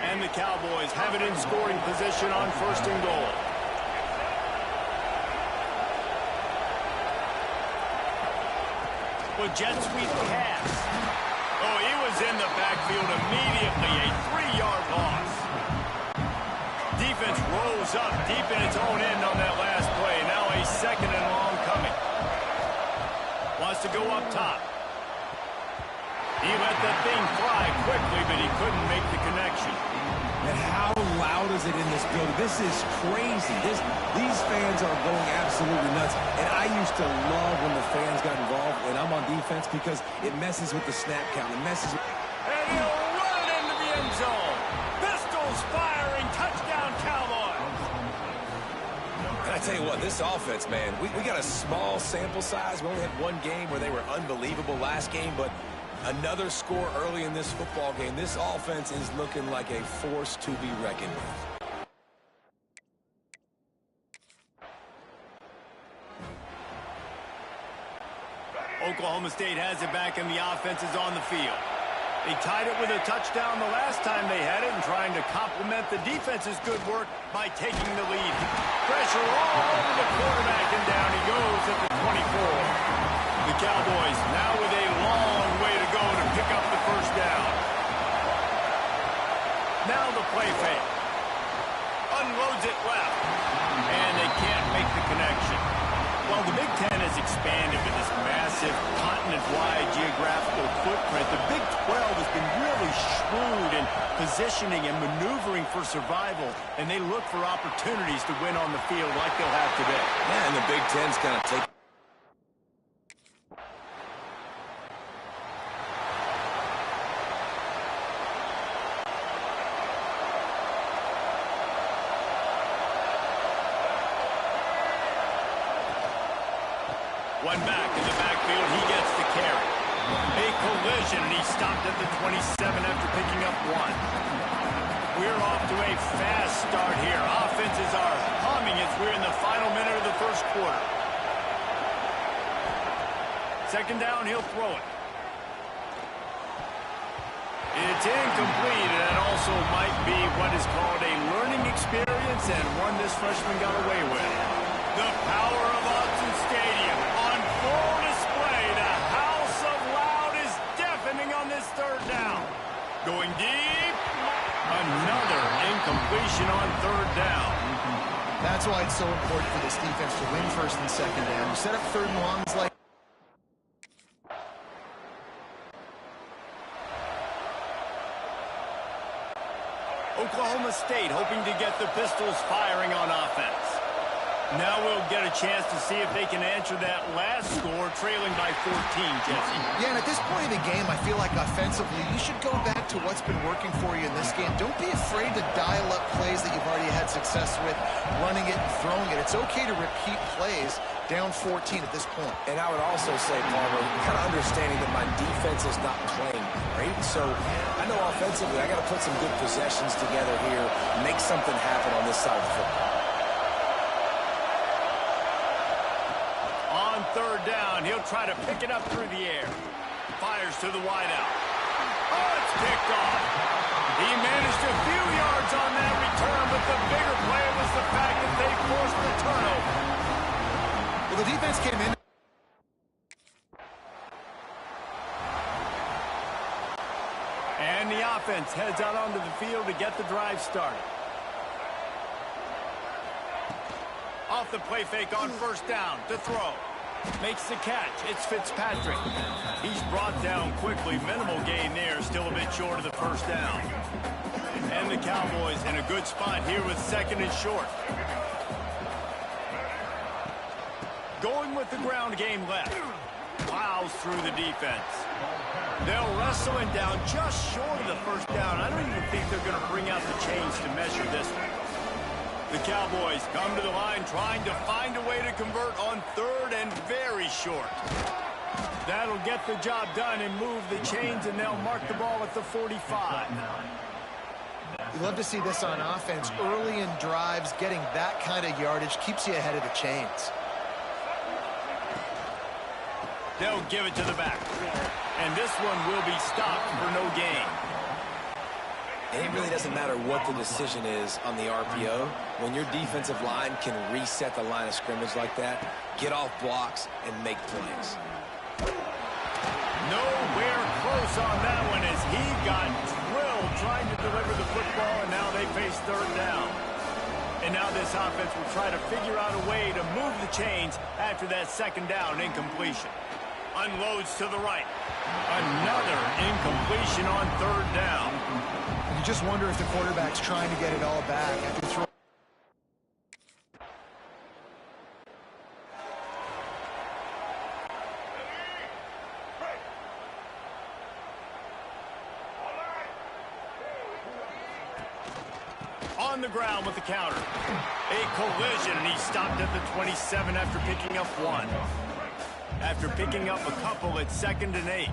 And the Cowboys have it in scoring position on first and goal. Well, jet sweep pass. Oh, he was in the backfield immediately. A 3-yard loss. Defense rose up deep in its own end on that last play. Now a second and long coming. Wants to go up top. He let that thing fly quickly, but he couldn't make the connection. And how loud is it in this building? This is crazy. These fans are going absolutely nuts. And I used to love when the fans got involved when I'm on defense because it messes with the snap count. It messes with... And he'll run it into the end zone. Pistols firing. Touchdown, Cowboys. And I tell you what, this offense, man, we got a small sample size. We only had one game where they were unbelievable last game, but another score early in this football game. This offense is looking like a force to be reckoned with. Oklahoma State has it back, and the offense is on the field. They tied it with a touchdown the last time they had it, and trying to complement the defense's good work by taking the lead. Pressure all over the quarterback, and down he goes at the 24. The Cowboys now with a long way to go to pick up the first down. Now the play fake. Unloads it left. And they can't make the connection. While the Big Ten has expanded with this massive continent-wide geographical footprint, the Big 12 has been really shrewd in positioning and maneuvering for survival, and they look for opportunities to win on the field like they'll have today. Yeah, and the Big Ten's kind of taking... One back in the backfield, he gets the carry. A collision, and he stopped at the 27 after picking up 1. We're off to a fast start here. Offenses are humming as we're in the final minute of the first quarter. Second down, he'll throw it. It's incomplete, and that also might be what is called a learning experience, and one this freshman got away with. The power of Autzen Stadium on full display. The house of loud is deafening on this third down. Going deep. Another incompletion on third down. That's why it's so important for this defense to win first and second down. You set up third and longs like... Oklahoma State hoping to get the Pistols firing on offense. Now we'll get a chance to see if they can answer that last score, trailing by 14, Jesse. Yeah, and at this point in the game, I feel like offensively, you should go back to what's been working for you in this game. Don't be afraid to dial up plays that you've already had success with, running it and throwing it. It's okay to repeat plays down 14 at this point. And I would also say, Palmer, kind of understanding that my defense is not playing great. So I know offensively, I got to put some good possessions together here, make something happen on this side of the football. On third down, he'll try to pick it up through the air. Fires to the wideout. Oh, it's picked off. He managed a few yards on that return, but the bigger play was the fact that they forced the turnover. Well, the defense came in. And the offense heads out onto the field to get the drive started. Off the play fake on first down to throw. Makes the catch. It's Fitzpatrick. He's brought down quickly. Minimal gain there. Still a bit short of the first down. And the Cowboys in a good spot here with second and short. going with the ground game left. Plows through the defense. They'll wrestle him down just short of the first down. I don't even think they're going to bring out the chains to measure this one. The Cowboys come to the line trying to find a way to convert on third and very short. That'll get the job done and move the chains, and they'll mark the ball at the 45. You love to see this on offense. Early in drives, getting that kind of yardage keeps you ahead of the chains. They'll give it to the back. And this one will be stopped for no gain. And it really doesn't matter what the decision is on the RPO. When your defensive line can reset the line of scrimmage like that, get off blocks, and make plays. Nowhere close on that one as he got drilled trying to deliver the football, and now they face third down. And now this offense will try to figure out a way to move the chains after that second down incompletion. Unloads to the right. Another incompletion on third down. You just wonder if the quarterback's trying to get it all back after throwing. On the ground with the counter. A collision, and he stopped at the 27 after picking up one. After picking up a couple, it's 2nd and 8.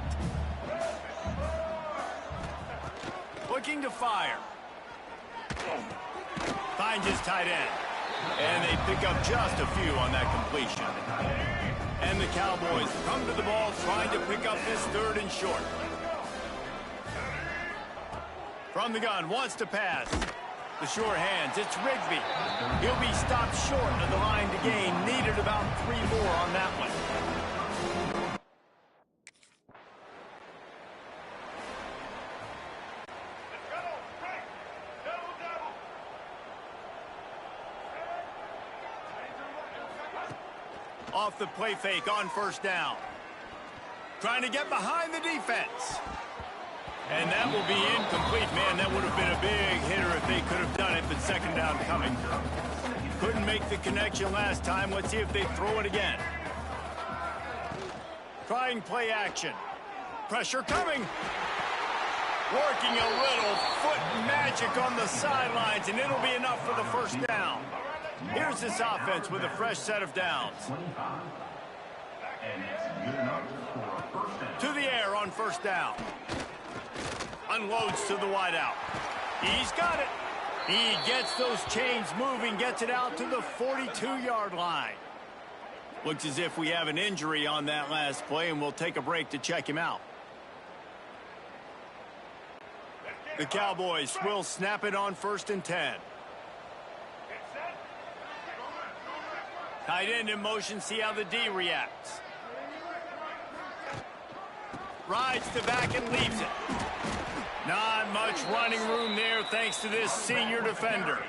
Looking to fire. Finds his tight end. And they pick up just a few on that completion. And the Cowboys come to the ball trying to pick up this third and short. From the gun, wants to pass. The sure hands, it's Rigby. He'll be stopped short of the line to gain. Needed about 3 more on that one. Off the play fake on first down. Trying to get behind the defense. And that will be incomplete. Man, that would have been a big hitter if they could have done it, but second down coming. Couldn't make the connection last time. Let's see if they throw it again. Trying play action. Pressure coming. Working a little foot magic on the sidelines, and it'll be enough for the first down. Here's this offense with a fresh set of downs. To the air on first down. Unloads to the wideout. He's got it. He gets those chains moving, gets it out to the 42-yard line. Looks as if we have an injury on that last play, and we'll take a break to check him out. The Cowboys will snap it on 1st and 10. Tight end in motion, see how the D reacts. Rides to back and leaves it. Not much running room there thanks to this senior defender.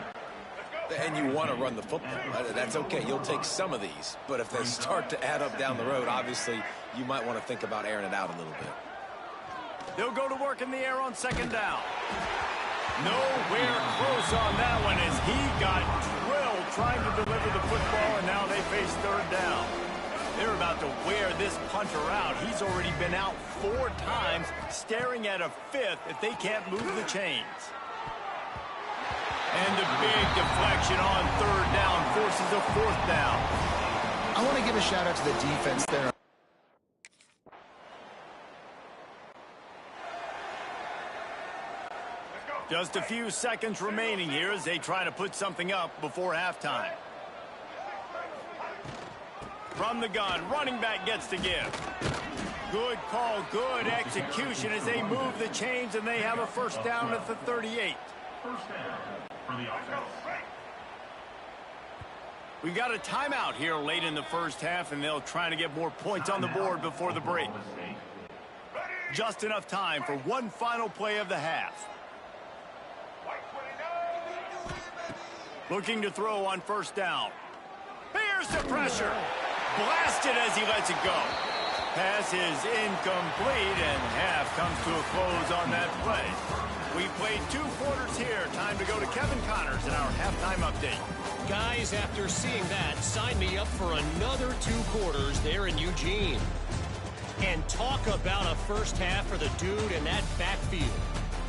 And you want to run the football. That's okay. You'll take some of these. But if they start to add up down the road, obviously, you might want to think about airing it out a little bit. They'll go to work in the air on second down. Nowhere close on that one as he got drilled trying to deliver the football, and now they face third down. They're about to wear this punter out. He's already been out 4 times, staring at a 5th if they can't move the chains. And the big deflection on third down forces a 4th down. I want to give a shout out to the defense there. Just a few seconds remaining here as they try to put something up before halftime. From the gun, running back gets to give. Good call, good execution as they move the chains, and they have a first down at the 38. First down for the offense. We've got a timeout here late in the first half, and they'll try to get more points on the board before the break. Just enough time for one final play of the half. Looking to throw on first down. Here's the pressure. Blasted as he lets it go. Pass is incomplete, and half comes to a close on that play. We played 2 quarters here. Time to go to Kevin Connors in our halftime update. Guys, after seeing that, sign me up for another 2 quarters there in Eugene. And talk about a first half for the dude in that backfield.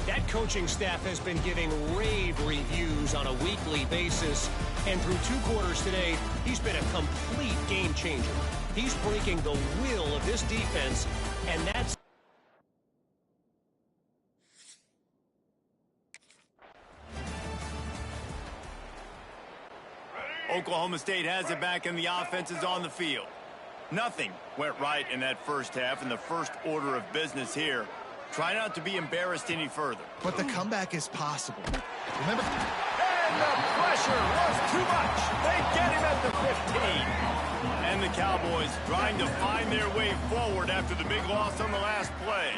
That coaching staff has been giving rave reviews on a weekly basis. And through 2 quarters today, he's been a complete game changer. He's breaking the will of this defense, and that's... Oklahoma State has it back, and the offense is on the field. Nothing went right in that first half, and the first order of business here. Try not to be embarrassed any further. But the comeback is possible. Remember... And the pressure was too much. They get him at the 15. And the Cowboys trying to find their way forward after the big loss on the last play.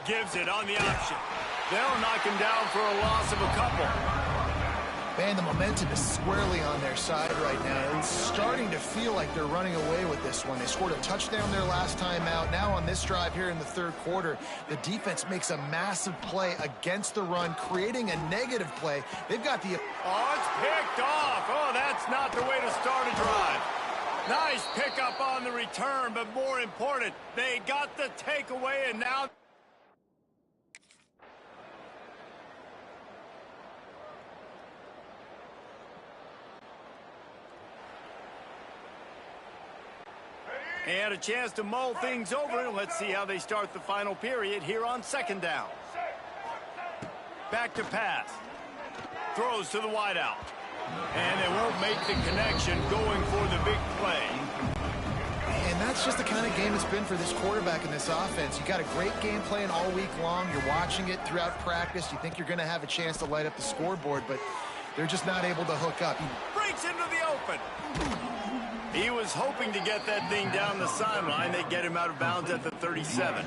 Gives it on the option. They'll knock him down for a loss of a couple. Man, the momentum is squarely on their side right now. It's starting to feel like they're running away with this one. They scored a touchdown their last time out. Now on this drive here in the 3rd quarter, the defense makes a massive play against the run, creating a negative play. They've got the... Oh, it's picked off. Oh, that's not the way to start a drive. Nice pickup on the return, but more important, they got the takeaway, and now... They had a chance to mull things over. Let's see how they start the final period here on 2nd down. Back to pass. Throws to the wideout. And they won't make the connection going for the big play. And that's just the kind of game it's been for this quarterback in this offense. You got a great game plan all week long. You're watching it throughout practice. You think you're going to have a chance to light up the scoreboard, but they're just not able to hook up. Breaks into the open. He was hoping to get that thing down the sideline. They get him out of bounds at the 37.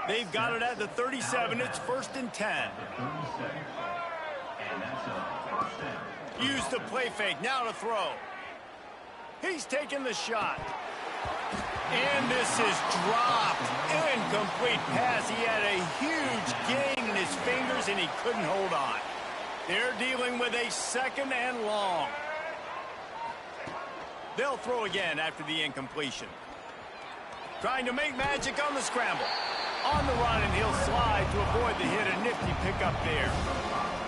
They've got it at the 37. It's 1st and 10. Use the play fake. Now to throw. He's taking the shot. And this is dropped. Incomplete pass. He had a huge gain in his fingers, and he couldn't hold on. They're dealing with a 2nd and long. They'll throw again after the incompletion. Trying to make magic on the scramble. On the run, and he'll slide to avoid the hit. A nifty pickup there.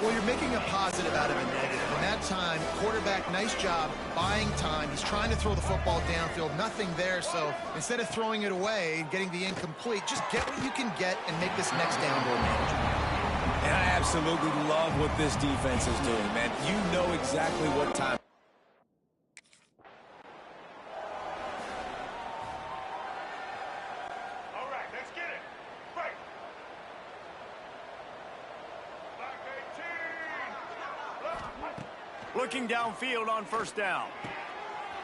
Well, you're making a positive out of a negative. And that time, quarterback, nice job, buying time. He's trying to throw the football downfield. Nothing there, so instead of throwing it away and getting the incomplete, just get what you can get and make this next down more manageable. And I absolutely love what this defense is doing, man. You know exactly what time. Looking downfield on 1st down.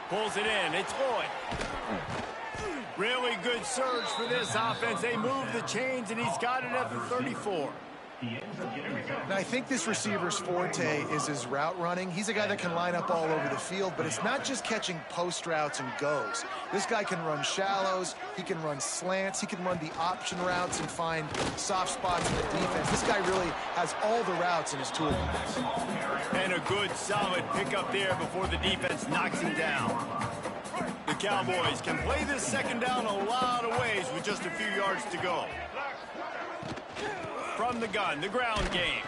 Pulls it in. It's Lloyd. Really good surge for this offense. They move the chains, and he's got it at the 34. Now, I think this receiver's forte is his route running. He's a guy that can line up all over the field, but it's not just catching post routes and goes. This guy can run shallows, he can run slants, he can run the option routes and find soft spots in the defense. This guy really has all the routes in his toolbox. And a good, solid pickup there before the defense knocks him down. The Cowboys can play this 2nd down a lot of ways with just a few yards to go. From the gun, the ground game.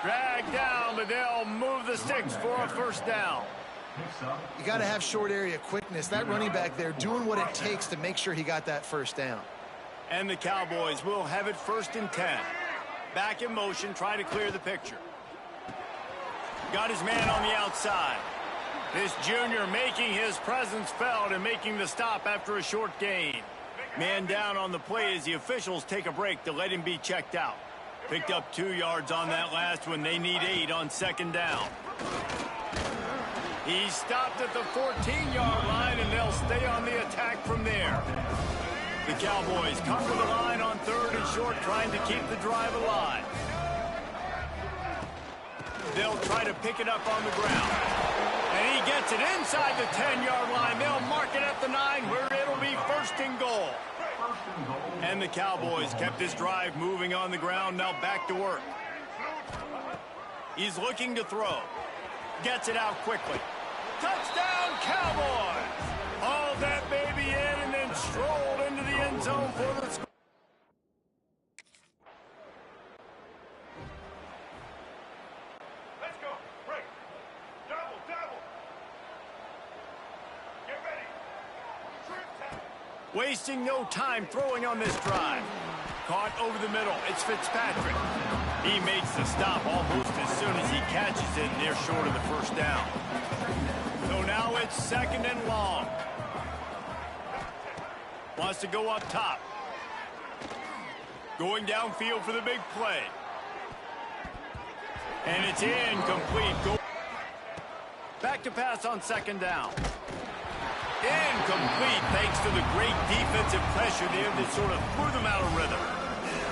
Dragged down, but they'll move the sticks for a 1st down. You got to have short area quickness. That running back there doing what it takes to make sure he got that 1st down. And the Cowboys will have it 1st and 10. Back in motion, trying to clear the picture. Got his man on the outside. This junior making his presence felt and making the stop after a short gain. Man down on the play as the officials take a break to let him be checked out. Picked up 2 yards on that last one. They need 8 on 2nd down. He stopped at the 14-yard line, and they'll stay on the attack from there. The Cowboys cover the line on 3rd and short, trying to keep the drive alive. They'll try to pick it up on the ground. And he gets it inside the 10-yard line. They'll mark it at the 9, where it'll be 1st and goal. And the Cowboys kept this drive moving on the ground. Now back to work. He's looking to throw. Gets it out quickly. Touchdown, Cowboys! Hauled that baby in and then strolled into the end zone for the score. Let's go. Break. Double. Get ready. Wasting no time throwing on this drive. Caught over the middle. It's Fitzpatrick. He makes the stop almost as soon as he catches it near short of the first down. So now it's 2nd and long. Wants to go up top. Going downfield for the big play. And it's incomplete. Back to pass on 2nd down. Incomplete thanks to the great defensive pressure there that sort of threw them out of rhythm.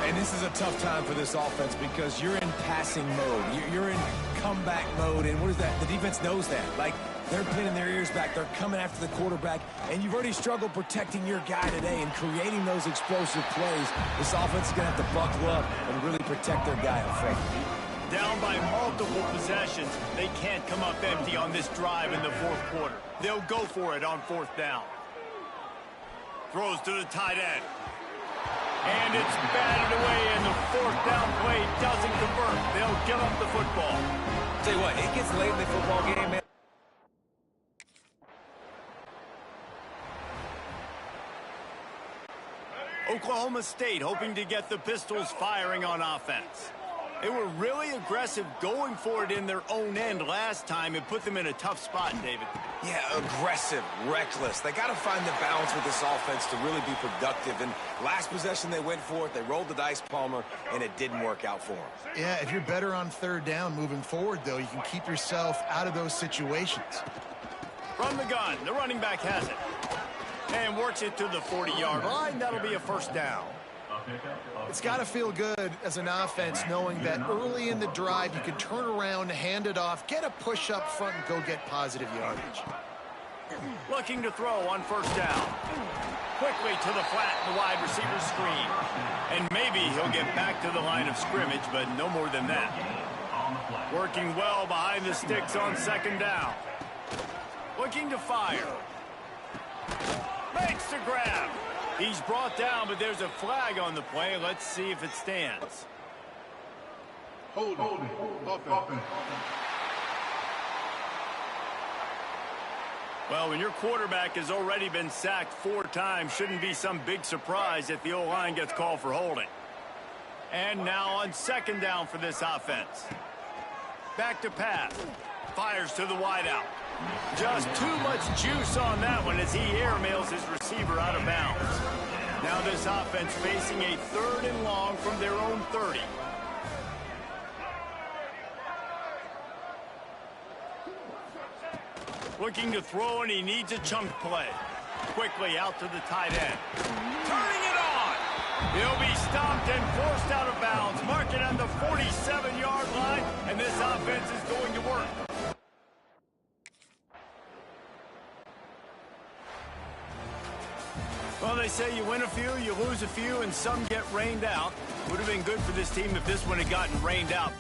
And this is a tough time for this offense because you're in passing mode. You're in comeback mode. And what is that? The defense knows that. Like, they're pinning their ears back. They're coming after the quarterback. And you've already struggled protecting your guy today and creating those explosive plays. This offense is going to have to buckle up and really protect their guy up front. Down by multiple possessions, they can't come up empty on this drive in the 4th quarter. They'll go for it on 4th down. Throws to the tight end. And it's batted away, and the 4th down play doesn't convert. They'll give up the football. Tell you what, it gets late in the football game, man. Oklahoma State hoping to get the Pistols firing on offense. They were really aggressive going for it in their own end last time and put them in a tough spot, David. Yeah, aggressive, reckless. They got to find the balance with this offense to really be productive. And last possession, they went for it. They rolled the dice, Palmer, and it didn't work out for them. Yeah, if you're better on 3rd down moving forward, though, you can keep yourself out of those situations. From the gun, the running back has it. And works it to the 40-yard line. That'll be a 1st down. It's got to feel good as an offense knowing that early in the drive you can turn around, hand it off, get a push up front, and go get positive yardage. Looking to throw on 1st down. Quickly to the flat, the wide receiver screen. And maybe he'll get back to the line of scrimmage, but no more than that. Working well behind the sticks on 2nd down. Looking to fire. Makes the grab. He's brought down, but there's a flag on the play. Let's see if it stands. Hold offense. Well, when your quarterback has already been sacked 4 times, shouldn't be some big surprise if the O-line gets called for holding. And now on 2nd down for this offense. Back to pass. Fires to the wideout. Just too much juice on that one as he airmails his receiver out of bounds. Now this offense facing a 3rd and long from their own 30. Looking to throw, and he needs a chunk play. Quickly out to the tight end. Turning it on. He'll be stopped and forced out of bounds. Mark it on the 47-yard line, and this offense is going to work. Well, they say you win a few, you lose a few, and some get rained out. Would have been good for this team if this one had gotten rained out.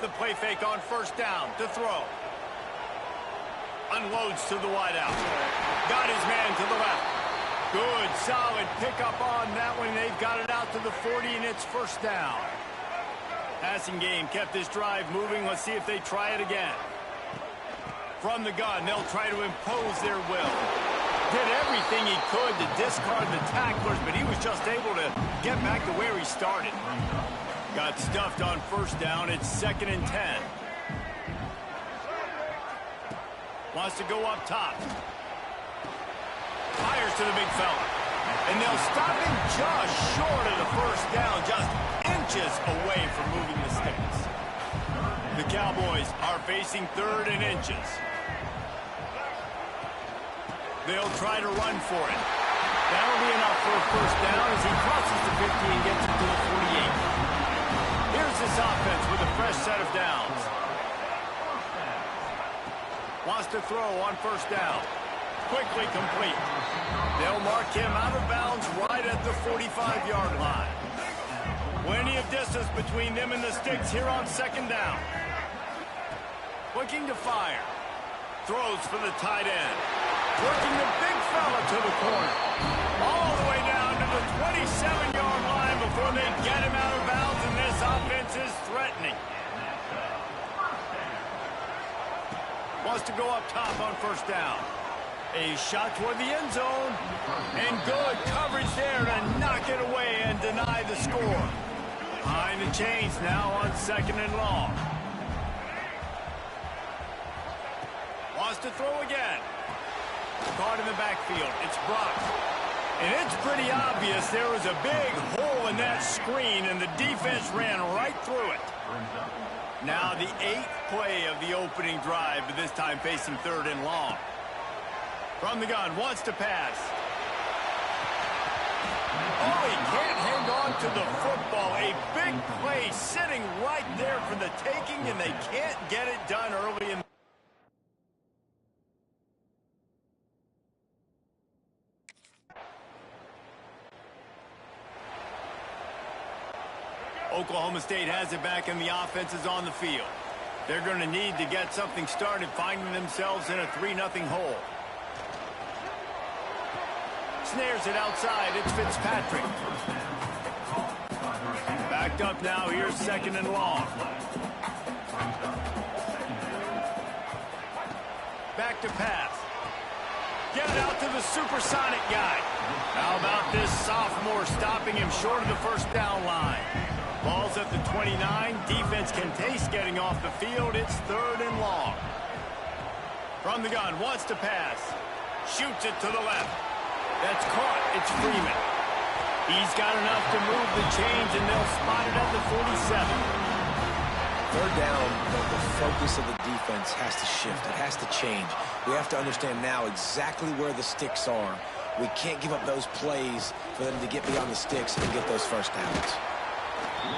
Off the play fake on first down to throw. Unloads to the wideout. Got his man to the left. Good, solid pickup on that one. They've got it out to the 40, and it's first down. Passing game kept this drive moving. Let's see if they try it again. From the gun, they'll try to impose their will. Did everything he could to discard the tacklers, but he was just able to get back to where he started. Got stuffed on first down. It's 2nd and 10. Wants to go up top. Fires to the big fella. And they'll stop him just short of the first down, just inches away from moving the sticks. The Cowboys are facing 3rd and inches. They'll try to run for it. That'll be enough for a first down as he crosses the 50 and gets it to the 48. Here's this offense with a fresh set of downs. Wants to throw on first down. Quickly complete. They'll mark him out of bounds right at the 45-yard line. Plenty of distance between them and the sticks here on 2nd down. Looking to fire. Throws for the tight end. Working the big fella to the corner. All the way down to the 27-yard line before they get him out of bounds, and this offense is threatening. Wants to go up top on first down. A shot toward the end zone. And good coverage there to knock it away and deny the score. Behind the chains now on 2nd and long. Wants to throw again. Caught in the backfield. It's blocked. And it's pretty obvious there was a big hole in that screen, and the defense ran right through it. Now the 8th play of the opening drive, but this time facing 3rd and long. From the gun, wants to pass. Oh, he can't hang on to the football. A big play sitting right there for the taking, and they can't get it done early in the Oklahoma State has it back, and the offense is on the field. They're going to need to get something started, finding themselves in a 3-0 hole. Snares it outside. It's Fitzpatrick. Backed up now. Here's 2nd and long. Back to pass. Get it out to the supersonic guy. How about this sophomore stopping him short of the first down line? Ball's at the 29. Defense can taste getting off the field. It's 3rd and long. From the gun, wants to pass. Shoots it to the left. That's caught. It's Freeman. He's got enough to move the chains, and they'll spot it at the 47. 3rd down, the focus of the defense has to shift. It has to change. We have to understand now exactly where the sticks are. We can't give up those plays for them to get beyond the sticks and get those first downs.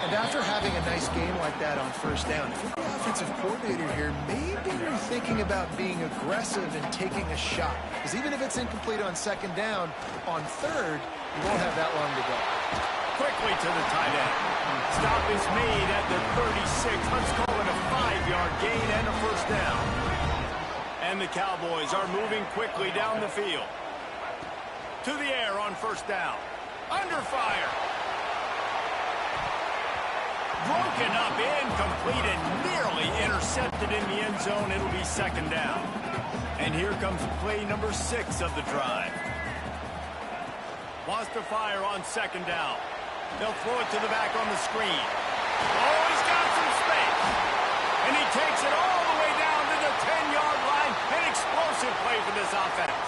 And after having a nice game like that on first down, if you're the offensive coordinator here, maybe you're thinking about being aggressive and taking a shot. Because even if it's incomplete on 2nd down, on 3rd, you won't have that long to go. Quickly to the tight end. Stop is made at the 36. Let's call it a 5-yard gain and a first down. And the Cowboys are moving quickly down the field. To the air on first down. Under fire. Broken up, incomplete, and nearly intercepted in the end zone. It'll be 2nd down. And here comes play number 6 of the drive. Wants to fire on 2nd down. They'll throw it to the back on the screen. Oh, he's got some space. And he takes it all the way down to the 10-yard line. An explosive play for this offense.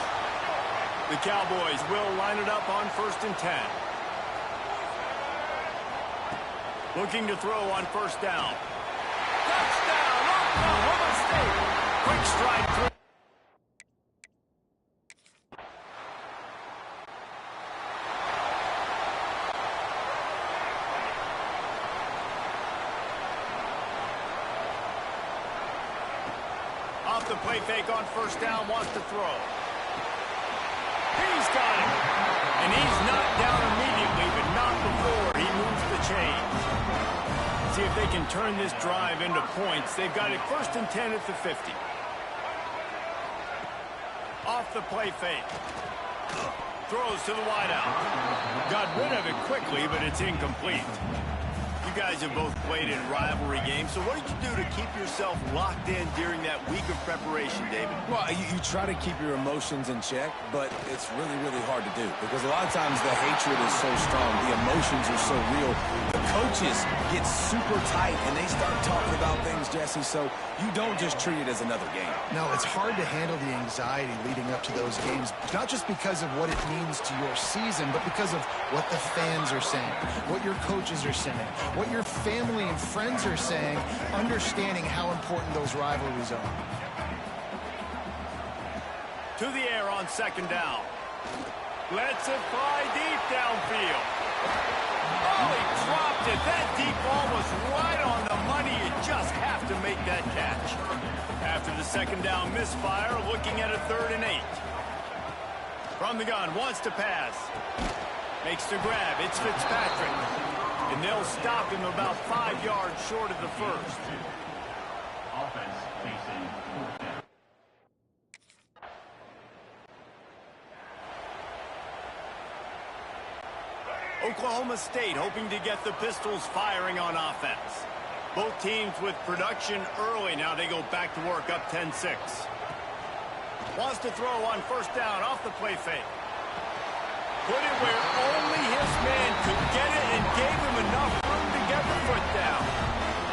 The Cowboys will line it up on 1st and 10. Looking to throw on first down. Touchdown, Oklahoma State. Quick stride through. Off the play fake on first down, wants to throw. He's got it. And he's knocked down immediately, but not before he moves the chains. See if they can turn this drive into points. They've got it 1st and 10 at the 50. Off the play fake. Throws to the wideout. Got rid of it quickly, but it's incomplete. You guys have both played in rivalry games, so what did you do to keep yourself locked in during that week of preparation, David? Well, you try to keep your emotions in check, but it's really, really hard to do because a lot of times the hatred is so strong, the emotions are so real. The coaches get super tight, and they start talking about things, Jesse, so you don't just treat it as another game. No, it's hard to handle the anxiety leading up to those games, not just because of what it means to your season, but because of what the fans are saying, what your coaches are saying, what your family and friends are saying, understanding how important those rivalries are. To the air on 2nd down. Lets it fly deep downfield. Oh, he dropped it. That deep ball was right on the money. You just have to make that catch. After the 2nd down misfire, looking at a 3rd and 8. From the gun, wants to pass. Makes the grab. It's Fitzpatrick. And they'll stop him about 5 yards short of the 1st. Offense facing 4th down. Oklahoma State hoping to get the Pistols firing on offense. Both teams with production early. Now they go back to work up 10-6. Wants to throw on 1st down off the play fake. Put it where only his man could get it and gave him enough room to get the foot down.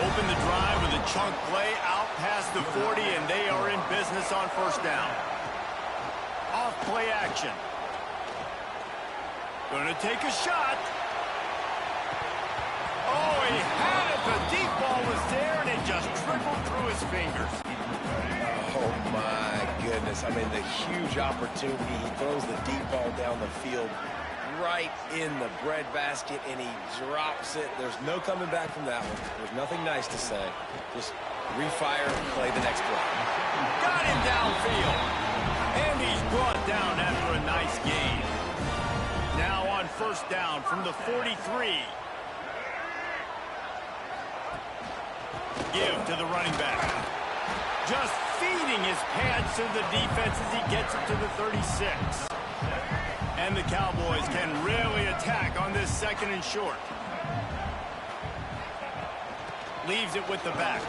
Open the drive with a chunk play out past the 40, and they are in business on 1st down. Off play action. Gonna take a shot. Oh, he had it. The deep ball was there, and it just trickled through his fingers. Oh, my goodness. I mean, the huge opportunity. He throws the deep ball down the field right in the bread basket, and he drops it. There's no coming back from that one. There's nothing nice to say. Just refire and play the next play. Got him downfield. And he's brought down after a nice gain. Now on 1st down from the 43. Give to the running back. Just feeding his pads to the defense as he gets it to the 36. And the Cowboys can really attack on this 2nd and short. Leaves it with the back.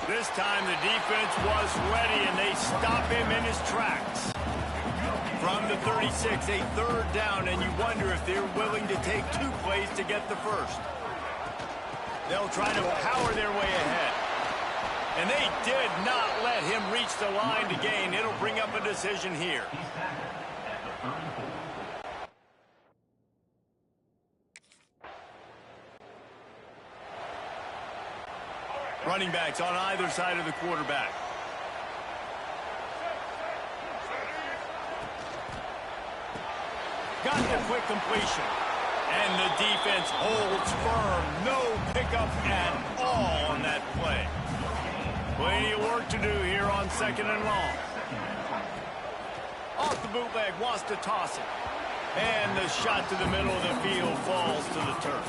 This time the defense was ready, and they stop him in his tracks. From the 36, a 3rd down, and you wonder if they're willing to take 2 plays to get the 1st. They'll try to power their way ahead. And they did not let him reach the line to gain. It'll bring up a decision here. Running backs on either side of the quarterback. Got the quick completion. And the defense holds firm. No pickup at all on that play. Plenty of work to do here on 2nd and long. Off the bootleg, wants to toss it. And the shot to the middle of the field falls to the turf.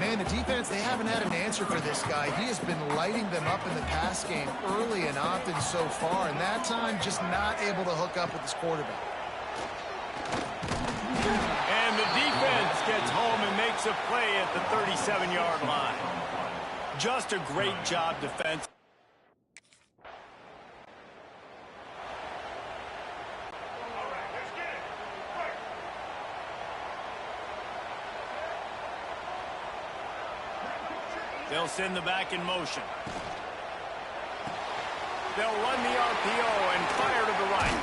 Man, the defense, they haven't had an answer for this guy. He has been lighting them up in the pass game early and often so far, and that time just not able to hook up with his quarterback. And the defense gets home and makes a play at the 37-yard line. Just a great job defense. They'll send the back in motion. They'll run the RPO and fire to the right.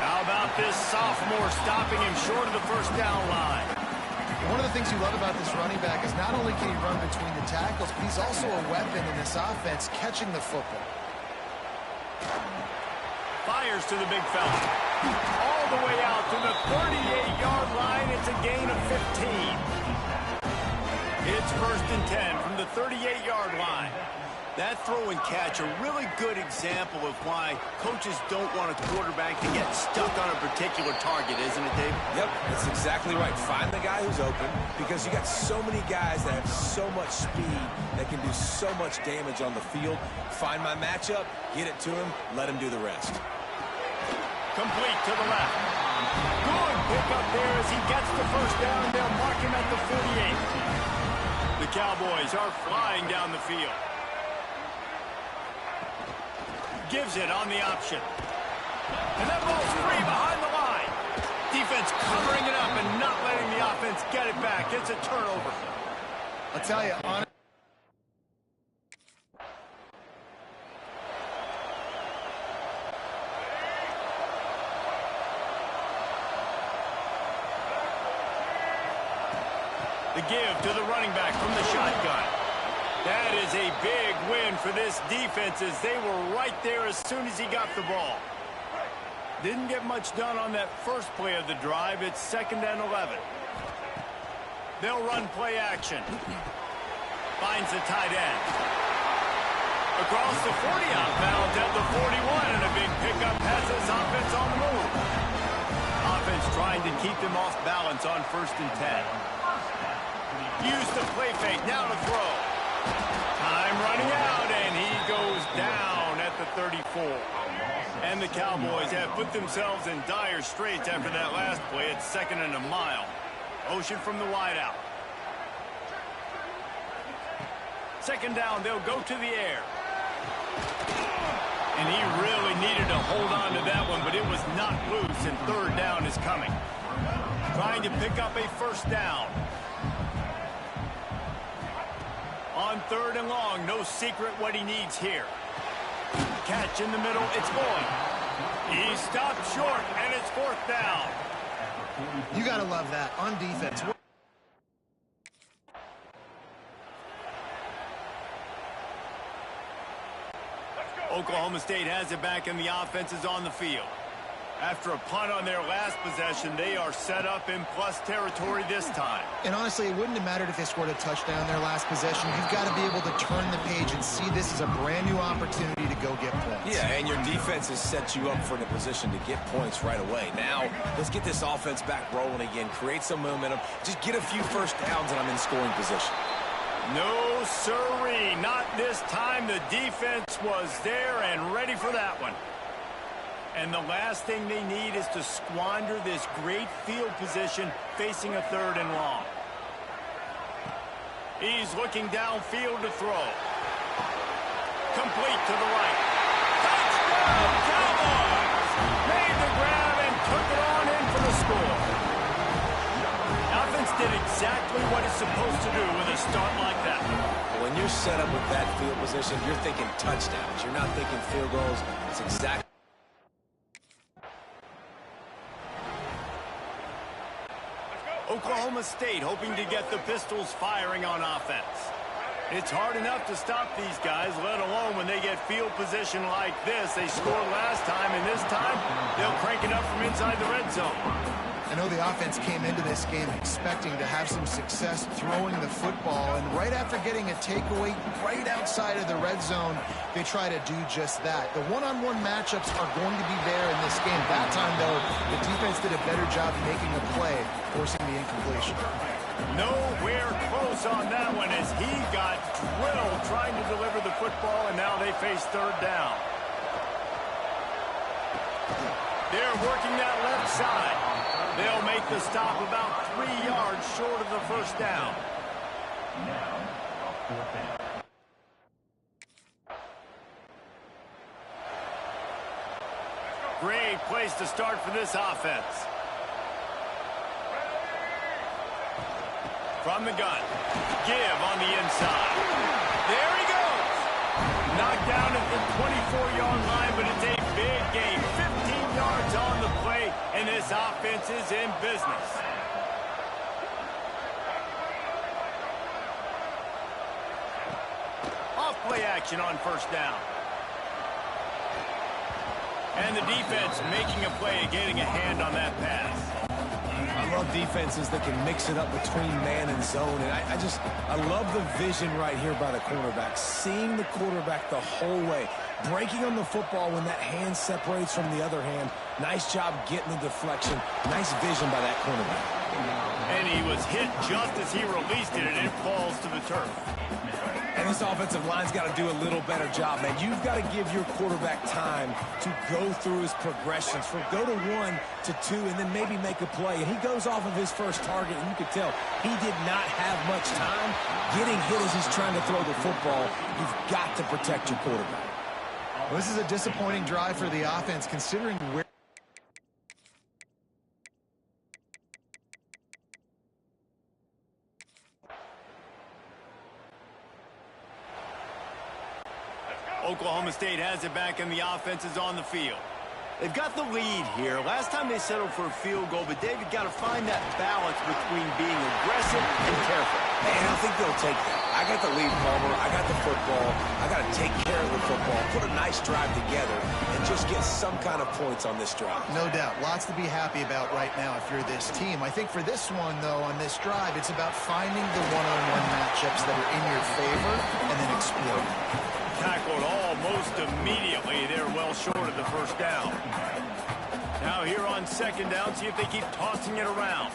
How about this sophomore stopping him short of the 1st down line? One of the things you love about this running back is not only can he run between the tackles, but he's also a weapon in this offense, catching the football. Fires to the big fella. All the way out to the 38-yard line. It's a gain of 15. It's 1st and 10 from the 38-yard line. That throw and catch, a really good example of why coaches don't want a quarterback to get stuck on a particular target, isn't it, David? Yep, that's exactly right. Find the guy who's open, because you got so many guys that have so much speed that can do so much damage on the field. Find my matchup, get it to him, let him do the rest. Complete to the left. Good pick up there as he gets the first down. They'll mark him at the 48. The Cowboys are flying down the field. Gives it on the option. And that ball's free behind the line. Defense covering it up and not letting the offense get it back. It's a turnover. I'll tell you, The give to the running back from the shotgun. That is a big win for this defense as they were right there as soon as he got the ball. Didn't get much done on that first play of the drive. It's 2nd and 11. They'll run play action. Finds the tight end. Across the 40 out of bounds at the 41, and a big pickup has this offense on the move. Offense trying to keep them off balance on 1st and 10. Use the play fake, now to throw. Time running out, and he goes down at the 34. And the Cowboys have put themselves in dire straits after that last play. It's 2nd and a mile. Motion from the wideout. 2nd down, they'll go to the air. And he really needed to hold on to that one, but it was not loose, and 3rd down is coming. Trying to pick up a 1st down. On 3rd and long, no secret what he needs here. Catch in the middle, it's going. He stopped short, and it's 4th down. you got to love that on defense. Oklahoma State has it back, and the offense is on the field. After a punt on their last possession, they are set up in plus territory this time. And honestly, it wouldn't have mattered if they scored a touchdown their last possession. You've got to be able to turn the page and see this as a brand new opportunity to go get points. Yeah, and your defense has set you up for a position to get points right away. Now, let's get this offense back rolling again, create some momentum, just get a few 1st downs, and I'm in scoring position. No, sirree, not this time. The defense was there and ready for that one. And the last thing they need is to squander this great field position facing a 3rd and long. He's looking downfield to throw. Complete to the right. Touchdown, Cowboys! Made the grab and took it on in for the score. Offense did exactly what it's supposed to do with a start like that. When you're set up with that field position, you're thinking touchdowns. You're not thinking field goals. It's exactly. Oklahoma State hoping to get the Pistols firing on offense. It's hard enough to stop these guys, let alone when they get field position like this. They scored last time, and this time they'll crank it up from inside the red zone. I know the offense came into this game expecting to have some success throwing the football, and right after getting a takeaway right outside of the red zone, they try to do just that. The one-on-one matchups are going to be there in this game. That time, though, the defense did a better job making a play, forcing the incompletion. Nowhere close on that one as he got drilled trying to deliver the football, and now they face 3rd down. They're working that left side. They'll make the stop about 3 yards short of the 1st down. Great place to start for this offense. From the gun. Give on the inside. There he goes. Knocked down at the 24-yard line, but it's a big gain. 15 yards on the play, and this offense is in business. Off play action on 1st down. And the defense making a play, getting a hand on that pass. love defenses that can mix it up between man and zone. And I love the vision right here by the cornerback, seeing the quarterback the whole way, breaking on the football when that hand separates from the other hand. Nice job getting the deflection. Nice vision by that cornerback. And he was hit just as he released it, and it falls to the turf. And this offensive line's got to do a little better job, man. You've got to give your quarterback time to go through his progressions, from go to 1 to 2, and then maybe make a play. And he goes off of his first target, and you could tell he did not have much time getting hit as he's trying to throw the football. You've got to protect your quarterback. Well, this is a disappointing drive for the offense, considering where Oklahoma State has it back, and the offense is on the field. They've got the lead here. Last time they settled for a field goal, but David got to find that balance between being aggressive and careful. And I think they'll take that. I got the lead, Palmer. I got the football. I got to take care of the football, put a nice drive together, and just get some kind of points on this drive. No doubt. Lots to be happy about right now if you're this team. I think for this one, though, on this drive, it's about finding the one-on-one matchups that are in your favor and then exploiting. Tackled almost immediately. They're well short of the first down. Now here on second down, see if they keep tossing it around.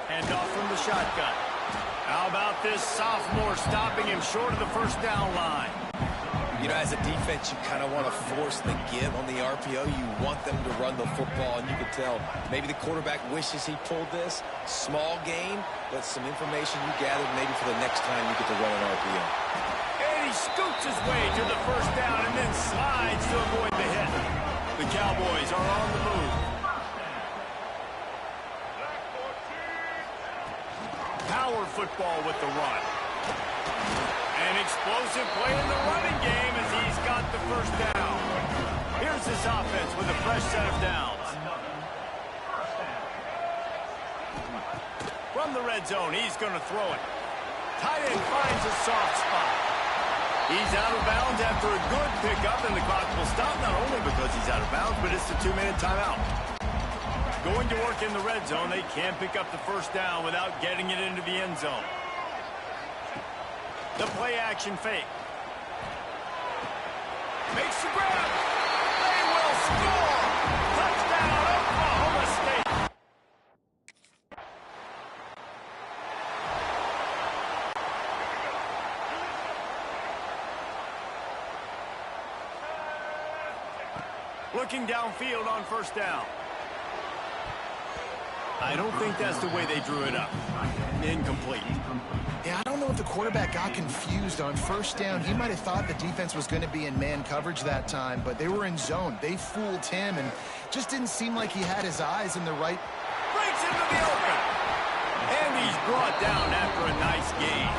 Hand off from the shotgun. How about this sophomore stopping him short of the first down line? You know, as a defense, you kind of want to force the give on the RPO. You want them to run the football, and you can tell maybe the quarterback wishes he pulled this. Small gain, but some information you gathered maybe for the next time you get to run an RPO. And he scoots his way to the first down and then slides to avoid the hit. The Cowboys are on the move. Power football with the run. An explosive play in the running game as he's got the first down. Here's this offense with a fresh set of downs. From the red zone, he's going to throw it. Tight end finds a soft spot. He's out of bounds after a good pickup, and the clock will stop not only because he's out of bounds, but it's a 2-minute timeout. Going to work in the red zone, they can't pick up the first down without getting it into the end zone. The play-action fake. Makes the grab. They will score. Touchdown, Oklahoma State. Looking downfield on first down. I don't think that's the way they drew it up. Incomplete. Yeah, I don't know if the quarterback got confused on first down. He might have thought the defense was going to be in man coverage that time, but they were in zone. They fooled him, and just didn't seem like he had his eyes in the right. Breaks into the open. And he's brought down after a nice gain.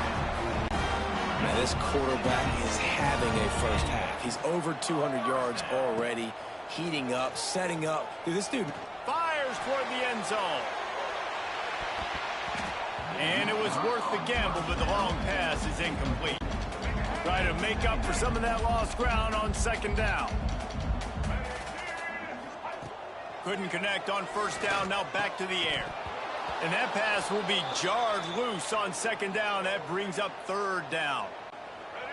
Now, this quarterback is having a first half. He's over 200 yards already, heating up, setting up. Dude, this dude fires toward the end zone. And it was worth the gamble, but the long pass is incomplete. Try to make up for some of that lost ground on second down. Couldn't connect on first down, now back to the air. And that pass will be jarred loose on second down. That brings up third down.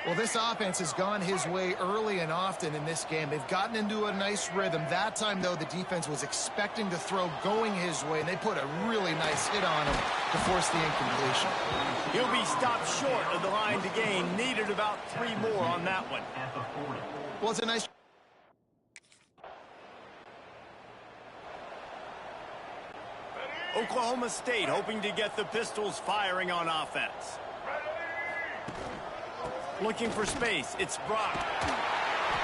Well, this offense has gone his way early and often in this game. They've gotten into a nice rhythm. That time, though, the defense was expecting to throw going his way, and they put a really nice hit on him to force the incompletion. He'll be stopped short of the line to gain. Needed about 3 more on that one. Well, it's a nice... Oklahoma State hoping to get the Pistols firing on offense. Looking for space, it's Brock.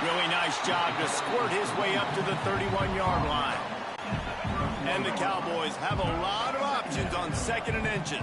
Really nice job to squirt his way up to the 31-yard line. And the Cowboys have a lot of options on second and inches.